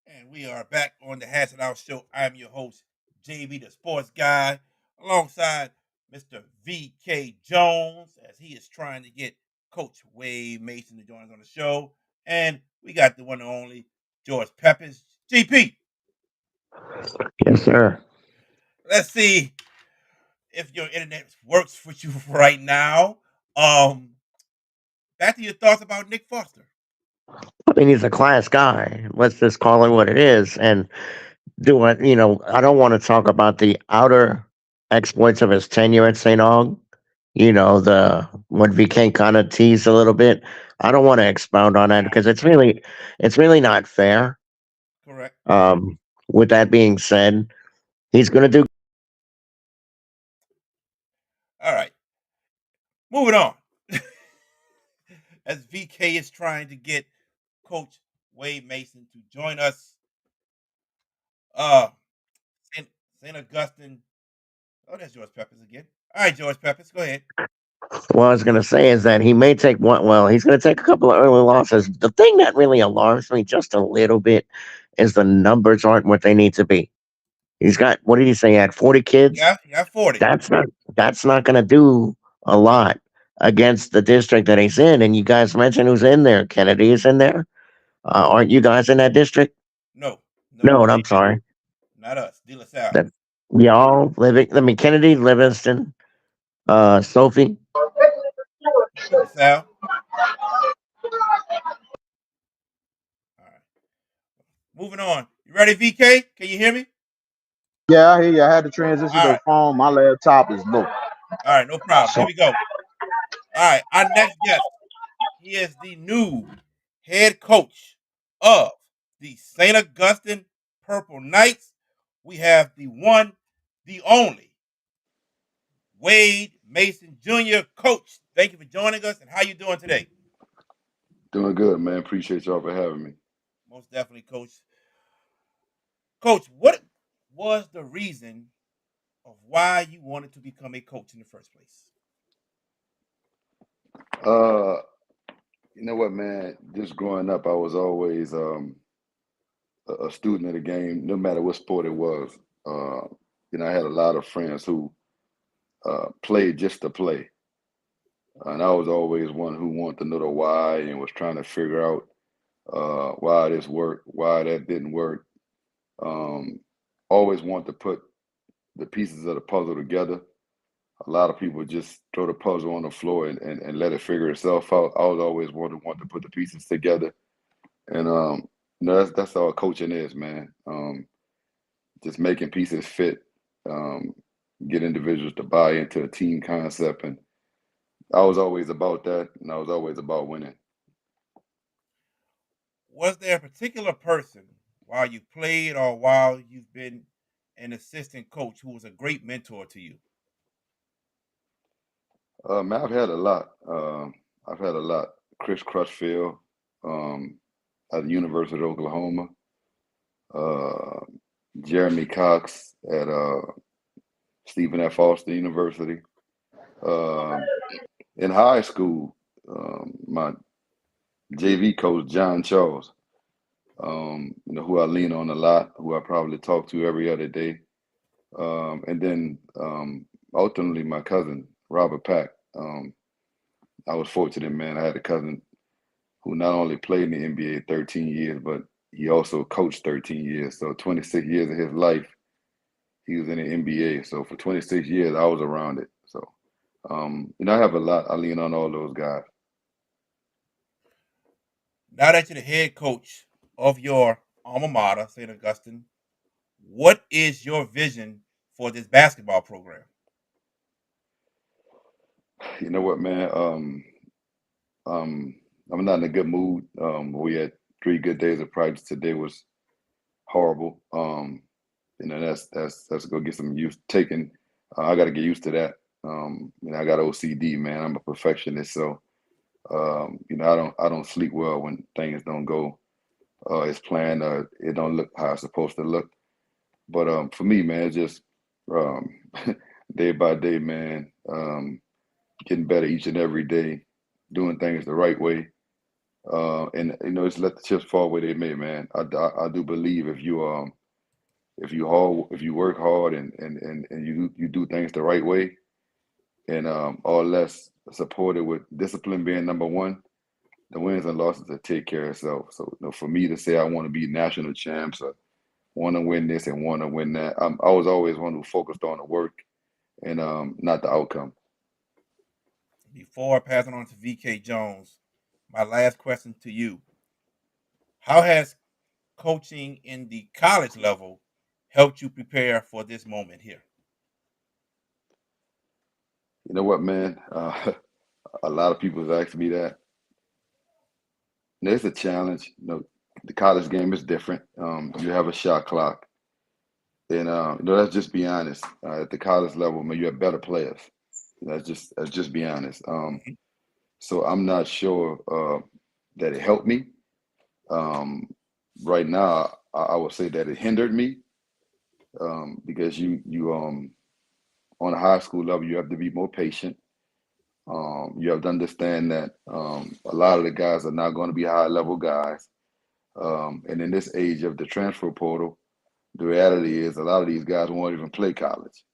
And we are back on the Hash It Out Show. I am your host, JB the Sports Guy, alongside Mr. VK Jones, as he is trying to get Coach Wade Mason to join us on the show. And we got the one and only George Peppers. GP, Yes, sir. let's see if your internet works for you right now. Back to your thoughts about Nick Foster. I mean, he's a class guy. Let's just call it what it is. And do it, I don't want to talk about the outer exploits of his tenure at St. Aug. The what VK kind of teased a little bit. I don't want to expound on that because it's really not fair. Correct. With that being said, he's going to do. All right. Moving on. As VK is trying to get Coach Wade Mason to join us. Uh St. St. Augustine. Oh, there's George Peppers again. All right, George Peppers, go ahead. What I was going to say is that he may take one. Well, he's going to take a couple of early losses. The thing that really alarms me just a little bit is the numbers aren't what they need to be. He's got, what did he say? He had 40 kids. Yeah, you got 40. That's not that's not going to do a lot against the district that he's in. And you guys mentioned who's in there. Kennedy is in there. Aren't you guys in that district? No, no, No, we I'm ain't. sorry. Not us. De La Salle. That y'all living. I mean, Kennedy, Livingston, Sophie. De La Salle. All right. Moving on. You ready, VK? Can you hear me? Yeah, I hear you. I had to transition All to the right. phone. My laptop is low. All right, no problem. Here So we go. All right. Our next guest. He is the new head coach of the St. Augustine Purple Knights. We have the one, the only, Wade Mason Jr. Coach. Thank you for joining us. And how you doing today? Doing good, man. Appreciate y'all for having me. Most definitely, Coach. Coach, what was the reason of why you wanted to become a coach in the first place? Uh, you know what, man? Just growing up, I was always a student of the game, no matter what sport it was. Uh, I had a lot of friends who played just to play, and I was always one who wanted to know the why and was trying to figure out why this worked, why that didn't work. Um, Always want to put the pieces of the puzzle together. A lot of people just throw the puzzle on the floor and let it figure itself out. I was always want to put the pieces together, and that's all coaching is, man. Just making pieces fit, um, get individuals to buy into a team concept, and I was always about that, and I was always about winning. Was there a particular person while you played or while you've been an assistant coach who was a great mentor to you? Man, I've had a lot. I've had a lot. Chris Crutchfield, um, at the University of Oklahoma. Uh, Jeremy Cox at Stephen F. Austin University. Um, in high school, my JV coach John Charles, who I lean on a lot, who I probably talk to every other day. And then ultimately my cousin Robert Pack. I was fortunate, man. I had a cousin who not only played in the NBA 13 years, but he also coached 13 years. So 26 years of his life, he was in the NBA. So for 26 years, I was around it. So, I have a lot. I lean on all those guys. Now that you're the head coach of your alma mater, St. Augustine, what is your vision for this basketball program? You know what, man? Um, I'm not in a good mood. We had 3 good days of practice. Today was horrible. That's go get some used taken. I got to get used to that. I got OCD, man. I'm a perfectionist, so I don't sleep well when things don't go as planned. It don't look how it's supposed to look. But for me, man, it's just um, day by day, man. Getting better each and every day, doing things the right way, and just let the chips fall where they may, man. I do believe if you work hard and you do things the right way, and all less supported with discipline being number one, the wins and losses will take care of itself. So for me to say I want to be national champs or want to win this and want to win that, I was always one who focused on the work and not the outcome. Before passing on to VK Jones, my last question to you: how has coaching in the college level helped you prepare for this moment here? You know what, man? A lot of people have asked me that. It's a challenge. The college game is different. You have a shot clock, and let's just be honest. At the college level, man, you have better players. Let's just be honest. Mhm. So I'm not sure that it helped me. Um, right now, I would say that it hindered me because you on a high school level you have to be more patient. You have to understand that a lot of the guys are not going to be high level guys. And in this age of the transfer portal, the reality is a lot of these guys won't even play college.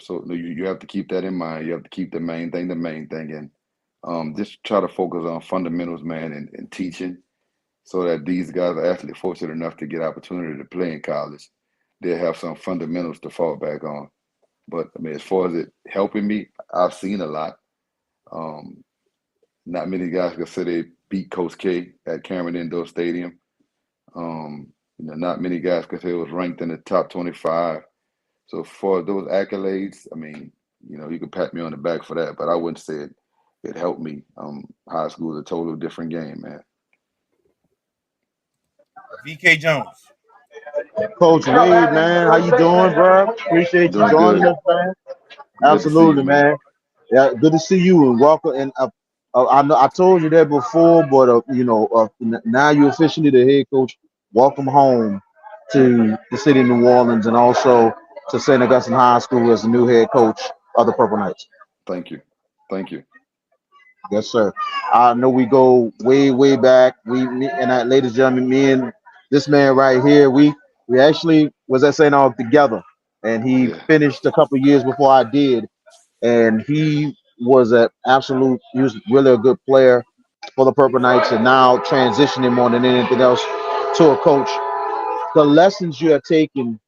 So you have to keep that in mind. You have to keep the main thing, and just try to focus on fundamentals, man, and teaching, so that these guys are actually fortunate enough to get opportunity to play in college. They have some fundamentals to fall back on. But I mean, as far as it helping me, I've seen a lot. Um, Not many guys can say they beat Coach K at Cameron Indoor Stadium. Not many guys can say it was ranked in the top 25. So for those accolades, I mean, you can pat me on the back for that, but I wouldn't say it helped me. High school is a total different game, man. VK Jones. Coach Wade, man, how you doing, bro? Appreciate you Doing joining good. us, man. Good to see you, Absolutely, man. man. Yeah, good to see you and welcome. And I know I told you that before, but now you're officially the head coach. Welcome home to the city of New Orleans, and also to St. Augustine High School as the new head coach of the Purple Knights. Thank you. Thank you. Yes, sir. I know we go way, way back. Ladies and gentlemen, me and this man right here, we actually was at St. Aug together, and he Yeah. finished a couple years before I did, and he was an absolute. He was really a good player for the Purple Knights, and now transitioning more than anything else to a coach. The lessons you have taken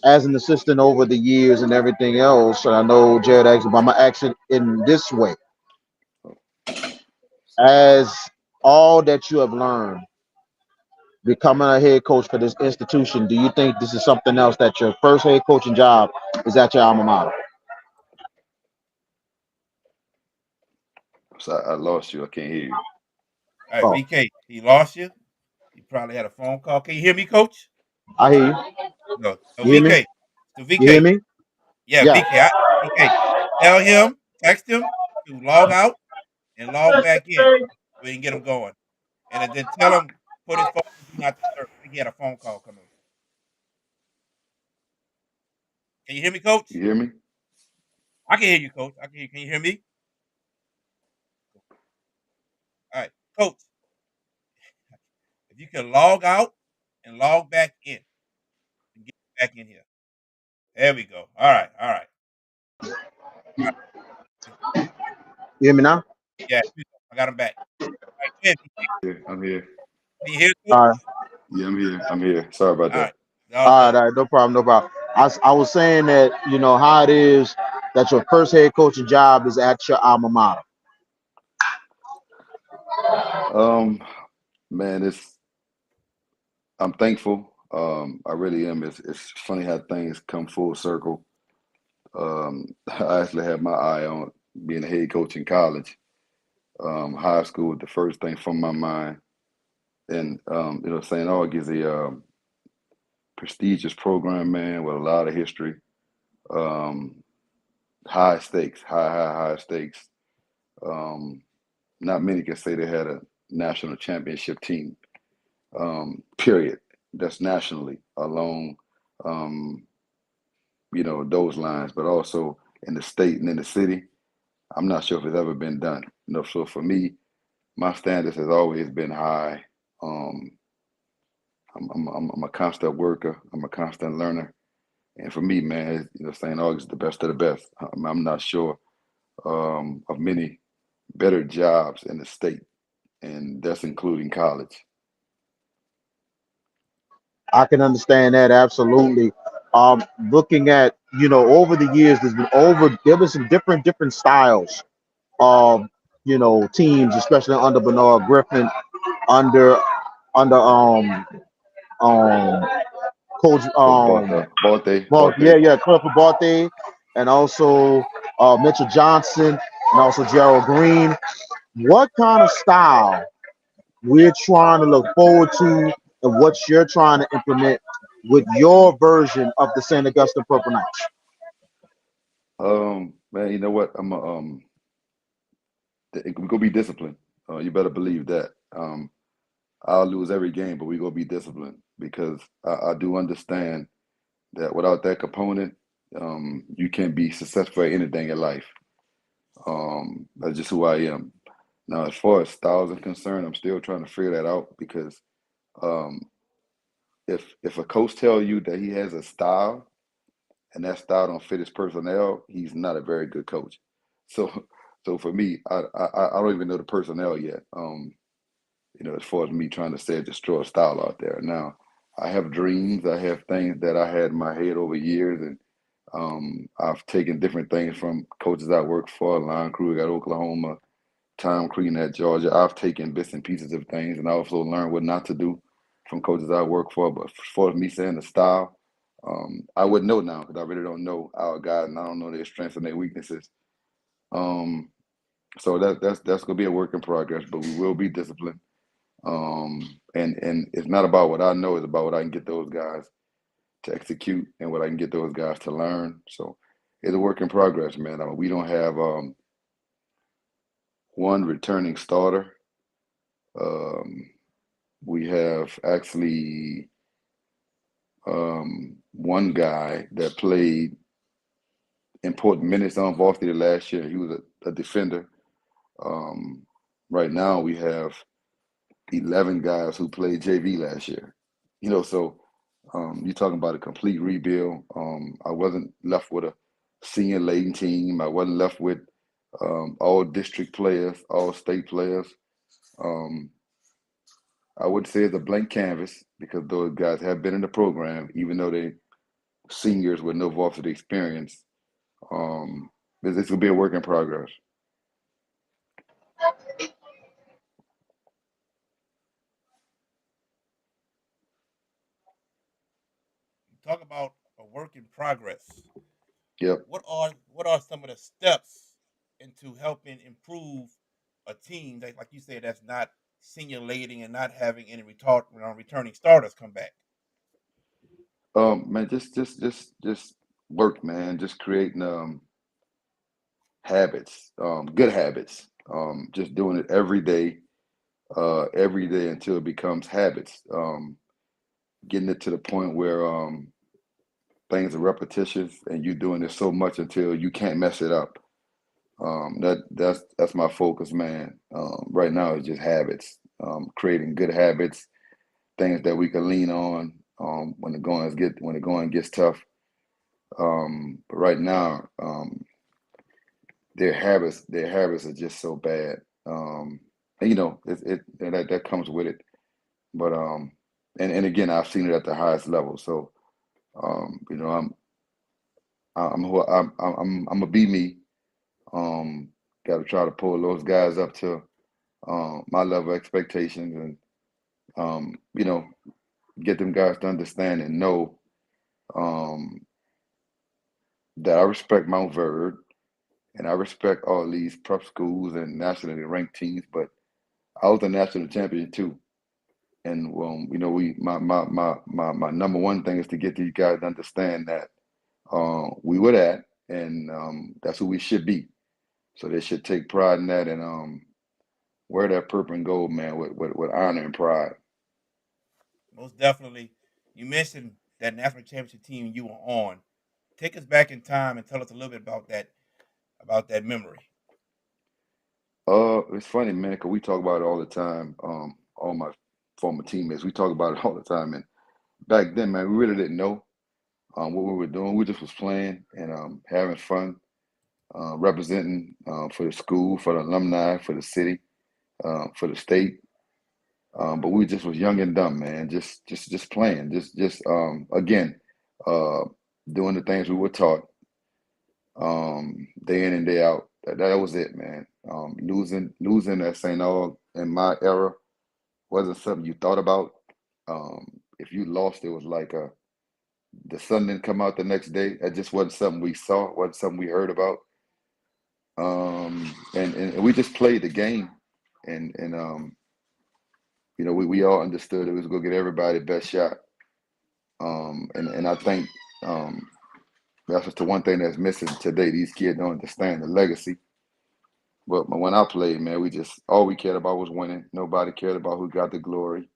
as an assistant over the years and everything else, and I know Jared asked, but I'm gonna ask it in this way: as all that you have learned becoming a head coach for this institution, do you think this is something else that your first head coaching job is at your alma mater? So I lost you. I can't hear you. All right, Oh, VK, he lost you. He probably had a phone call. Can you hear me, Coach? I hear you. No. So You hear me? VK. So You hear VK. me? Yeah, Yeah. VK. VK. Tell him, text him to log out and log back in so we can get him going. And then tell him put his phone on do not disturb. I think he had a phone call coming. Can you hear me, You Coach? hear me? I can hear you, Coach. I can hear you. Can you hear me? All right, Coach. If you can log out and log back in and get back in here. There we go. All right. All right. All right. You hear me now? Yeah, I got him back. All right, go ahead, VK. Yeah, I'm here. Can you hear us, Coach? All right. Yeah, I'm here. I'm here. Sorry about All that. right. All All right. good. All right. No problem. No problem. I was saying that, how it is that your first head coaching job is at your alma mater. Um, man, I'm thankful. I really am. It's funny how things come full circle. I actually had my eye on being a head coach in college. High school, the first thing from my mind. And St. Aug is a prestigious program, man, with a lot of history. Um, high stakes, high stakes. Um, Not many can say they had a national championship team. Period. That's nationally along, um, those lines, but also in the state and in the city. I'm not sure if it's ever been done. So for me, my standards has always been high. Um, I'm a constant worker. I'm a constant learner. And for me, man, St. Augustine is the best of the best. I'm not sure of many better jobs in the state, and that's including college. I can understand that absolutely. Looking at, over the years, there been some different styles of, teams, especially under Bernard Griffin, under um coach Bote. yeah, Clifford Barthe, and also Mitchell Johnson, and also Gerald Green. What kind of style we're trying to look forward to, and what you're trying to implement with your version of the St. Augustine Purple Knights? Man, you know what? We're gonna be disciplined. You better believe that. I'll lose every game, but we're gonna be disciplined because I do understand that without that component, you can't be successful at anything in life. That's just who I am. Now, as far as styles are concerned, I'm still trying to figure that out because um, if a coach tell you that he has a style and that style don't fit his personnel, he's not a very good coach. So, so for me, I don't even know the personnel yet. As far as me trying to say just throw a style out there. Now, I have dreams. I have things that I had in my head over years, and I've taken different things from coaches I worked for, Lon Crew at Oklahoma, Tom Crean at Georgia. I've taken bits and pieces of things, and I also learned what not to do from coaches I work for. But as far as me saying the style, I wouldn't know now because I really don't know our guys, and I don't know their strengths and their weaknesses. Um, so that's gonna be a work in progress, but we will be disciplined. And it's not about what I know; it's about what I can get those guys to execute and what I can get those guys to learn. So it's a work in progress, man. I mean, we don't have one returning starter. Um, we have actually one guy that played important minutes on varsity last year. He was a defender. Um, right now, we have 11 guys who played JV last year. So you're talking about a complete rebuild. I wasn't left with a senior laden team. I wasn't left with all district players, all state players. Um, I would say it's a blank canvas because those guys have been in the program, even though they seniors with no varsity experience. Um, this will be a work in progress. Talk about a work in progress. Yep. What are some of the steps into helping improve a team that, like you said, that's not simulating and not having any returning starters come back? Man, just work, man. Just creating habits, good habits. Just doing it every day until it becomes habits. Getting it to the point where things are repetitious and you doing it so much until you can't mess it up. That's my focus, man. Right now is just habits, creating good habits, things that we can lean on when the going gets tough. But right now, their habits are just so bad. And, and that comes with it. But and again, I've seen it at the highest level. So you know, I'm gonna be me. Got to try to pull those guys up to my level of expectations, and you know, get them guys to understand and know um, that I respect Mount Verde and I respect all these prep schools and nationally ranked teams, but I was a national champion too. And we my number one thing is to get these guys to understand that we were that, and that's who we should be. So they should take pride in that and wear that purple and gold, man, with honor and pride. Most definitely. You mentioned that national championship team you were on. Take us back in time and tell us a little bit about that memory. It's funny, man, because we talk about it all the time. All my former teammates, we talk about it all the time. And back then, man, we really didn't know what we were doing. We just was playing and having fun, representing for the school, for the alumni, for the city, for the state. But we just was young and dumb, man. Just playing, just again, uh, doing the things we were taught, day in and day out. That was it, man. Losing at St. Aug in my era wasn't something you thought about. If you lost, it was like the sun didn't come out the next day. That just wasn't something we saw. Wasn't something we heard about. And we just played the game, and we all understood it was going to get everybody best shot. And I think that's just the one thing that's missing today. These kids don't understand the legacy. But when I played, man, we just all we cared about was winning. Nobody cared about who got the glory.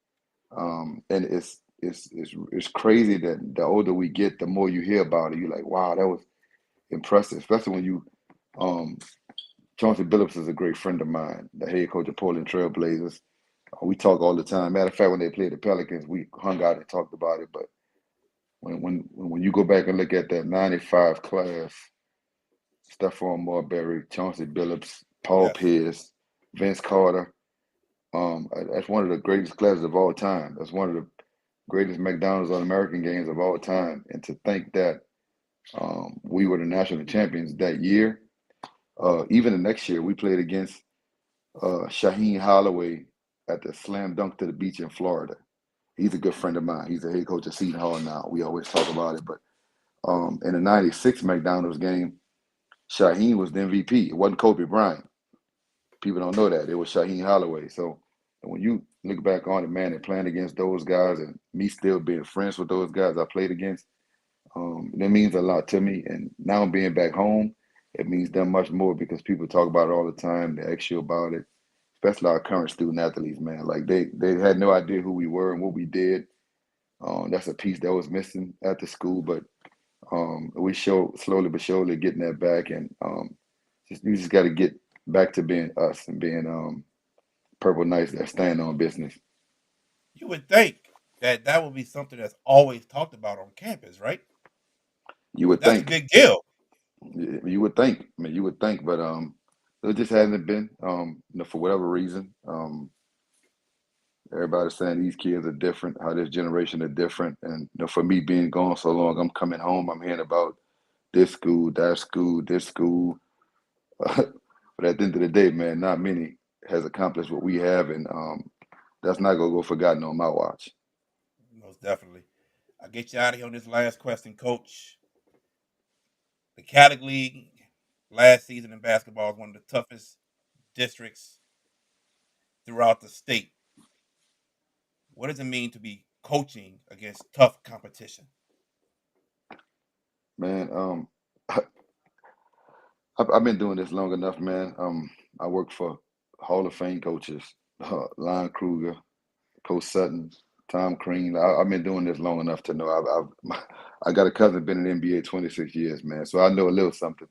And it's crazy that the older we get, the more you hear about it. You're like, wow, that was impressive. Especially when you, um, Chauncey Billups is a great friend of mine, the head coach of Portland Trail Blazers. We talk all the time. Matter of fact, when they played the Pelicans, we hung out and talked about it. But when you go back and look at that '95 class, Stephon Marbury, Chauncey Billups, Paul Yes. Pierce, Vince Carter. That's one of the greatest classes of all time. That's one of the greatest McDonald's All American games of all time. And to think that we were the national champions that year, even the next year, we played against Shaheen Holloway at the Slam Dunk to the Beach in Florida. He's a good friend of mine. He's the head coach of Seton Hall now. We always talk about it. But in the '96 McDonald's game, Shaheen was the MVP. It wasn't Kobe Bryant. People don't know that. It was Shaheen Holloway. So when you look back on it, man, and playing against those guys and me still being friends with those guys I played against, that means a lot to me. And now being back home, it means that much more because people talk about it all the time. They ask you about it, especially our current student athletes, man. Like they had no idea who we were and what we did. That's a piece that was missing at the school, but we show slowly but surely getting that back, and you just got to get back to being us and being Purple Knights that stand on business. You would think that that would be something that's always talked about on campus, right? You Because would that's a think, big deal. you would think, I mean, you would think, but it just hasn't been, for whatever reason. Everybody's saying these kids are different, how this generation are different, and for me being gone so long, I'm coming home, I'm hearing about this school, that school, this school. But at the end of the day, man, not many has accomplished what we have, and that's not gonna go forgotten on my watch. Most definitely. I'll get you out of here on this last question, Coach. The Catholic League last season in basketball is one of the toughest districts throughout the state. what does it mean to be coaching against tough competition? Man, I've been doing this long enough, man. I work for Hall of Fame coaches, Lon Kruger, Coach Sutton, Tom Crean. I've been doing this long enough to know. I got a cousin been in the NBA 26 years, man. So I know a little something.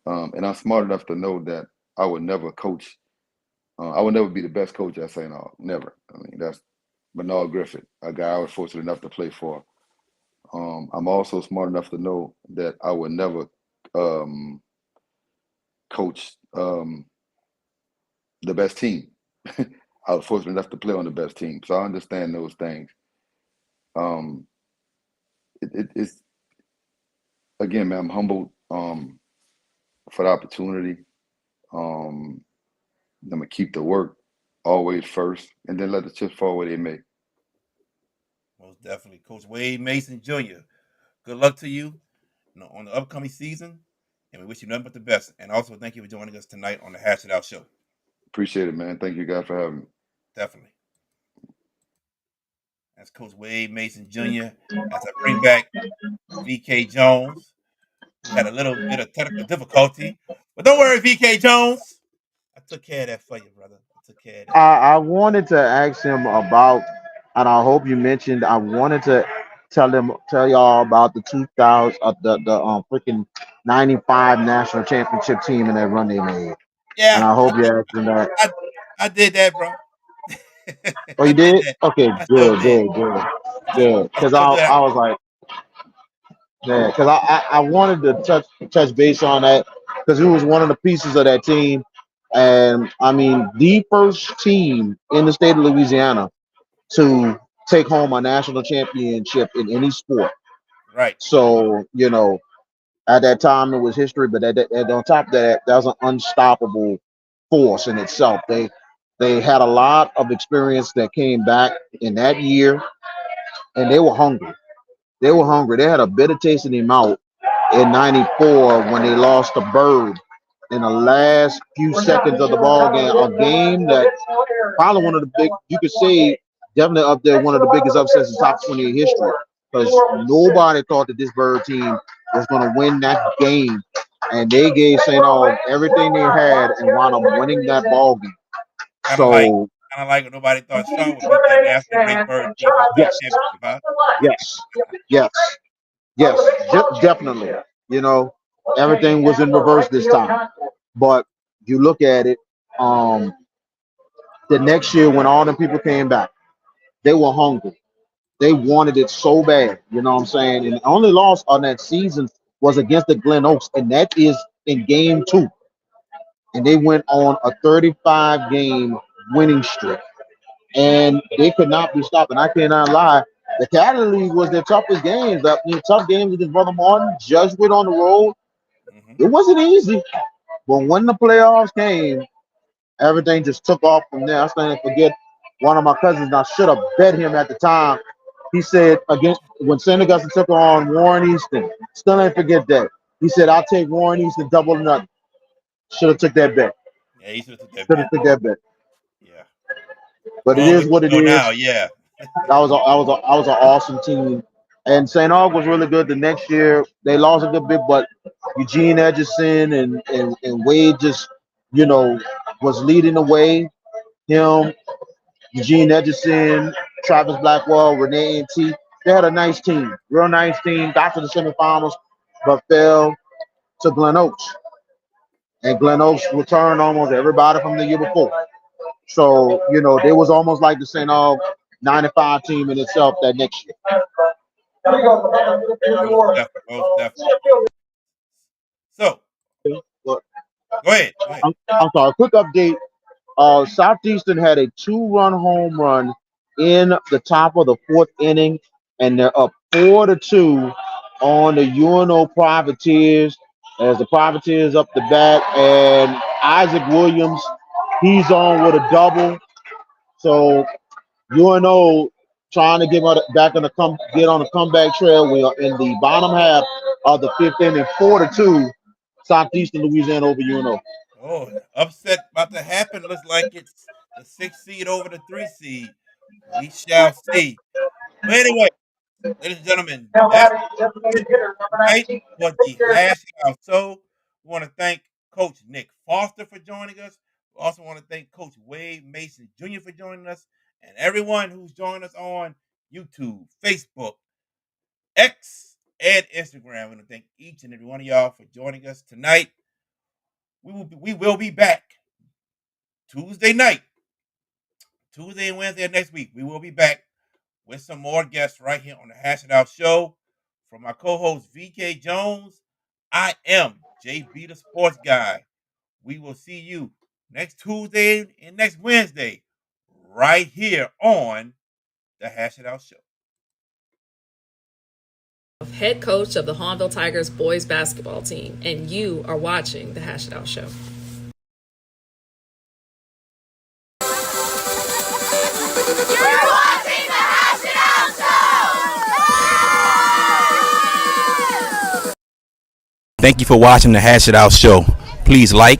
And I'm smart enough to know that I would never coach. I would never be the best coach at St. Aug. Never. I mean, that's Bernard Griffith, a guy I was fortunate enough to play for. I'm also smart enough to know that I would never um, coach the best team. I was fortunate enough to play on the best team, so I understand those things. Um, it's again, man, I'm humbled for the opportunity. Um, I'm gonna keep the work always first, and then let the chips fall where they may. Most definitely, Coach Wade Mason Jr. Good luck to you, on the upcoming season, and we wish you nothing but the best. And also, thank you for joining us tonight on the Hash It Out Show. Appreciate it, man. Thank you guys for having me. Definitely, that's Coach Wade Mason Jr. As I bring back VK Jones, who had a little bit of technical difficulty, but don't worry, VK Jones. I took care of that for you, brother. I took care of that. I wanted to ask him about, and I hope you mentioned. I wanted to tell y'all about the 2000, the freaking '95 national championship team and that run they made. And Yeah, I hope you asked him that. I, I did that, bro. Oh, I you did did? that. Okay, I sure good, did. good, good, good. I Because sure I did. I was like, yeah, because I wanted to touch base on that because he was one of the pieces of that team. And I mean, the first team in the state of Louisiana to take home a national championship in any sport. Right. So, at that time it was history, but on top of that, that was an unstoppable force in itself. They had a lot of experience that came back in that year, and they were hungry. They were hungry. They had a bitter taste in their mouth in '94 when they lost to Bird in the last few seconds of the ball game. A game that probably one of the big, you could say, definitely up there, one of the biggest upsets in top 20 in history. Because nobody thought that this Bird team was going to win that game. And they gave St. Aug everything they had and wound up winning that ball game. Kind of like, So, kind of like what nobody thought Sean would beat that national ranked Bird team for a state yes, championship, huh? yes, yes, yes, definitely. You know, everything was in reverse this time. But you look at it, um, the next year when all the people came back, they were hungry. They wanted it so bad, you know what I'm saying? And the only loss on that season was against the Glen Oaks, and that is in game two. And they went on a 35 game winning streak. And they could not be stopped. And I cannot lie. The Cali League was their toughest games. Tough games against Brother Martin, Jesuit on the road. Hmm. It wasn't easy. But when the playoffs came, everything just took off from there. I still didn't forget one of my cousins, and I should have bet him at the time. He said against when St. Augustine took on Warren Easton. Still ain't forget that. He said, I'll take Warren Easton double or nothing. Should have took that bet. Yeah, he should have took that Should have bet. took that bet. Yeah. But it Knowing is what what you it know now, is. yeah. I was an awesome team. And St. Aug was really good the next year. They lost a good bit, but Eugene Edgerson and Wade just, you know, was leading the way. Him, Eugene Edgerson, Travis Blackwell, Renee and T. They had a nice team, real nice team. Got to the semifinals, but fell to Glen Oaks. And Glen Oaks returned almost everybody from the year before. So, they was almost like the St. Aug 95 team in itself that next year. Most definitely. Most definitely. So, But go ahead. Go ahead. I'm sorry, quick update. Southeastern had a 2-run home run in the top of the fourth inning, and they're up 4-2 on the UNO Privateers as the Privateers up the bat, and Isaac Williams, he's on with a double. So UNO trying to back on get on the comeback trail. We are in the bottom half of the fifth inning, 4-2, Southeastern Louisiana over UNO. Oh, upset about to happen. Looks like it's the 6 seed over the 3 seed. We shall see. But anyway, ladies and gentlemen, that's it tonight for the Hash Out Show. We want to thank Coach Nick Foster for joining us. We also want to thank Coach Wade Mason Jr. for joining us, and everyone who's joined us on YouTube, Facebook, X, and Instagram. We want to thank each and every one of y'all for joining us tonight. We will be back Tuesday night, Tuesday and Wednesday of next week. We will be back with some more guests right here on the Hash It Out Show. From my co-host VK Jones, I am JB the Sports Guy. We will see you next Tuesday and next Wednesday right here on the Hash It Out Show. Head coach of the Hornville Tigers boys basketball team, and you are watching the Hash It Out Show. You're watching the Hash It Out Show! Thank you for watching the Hash It Out Show. Please like,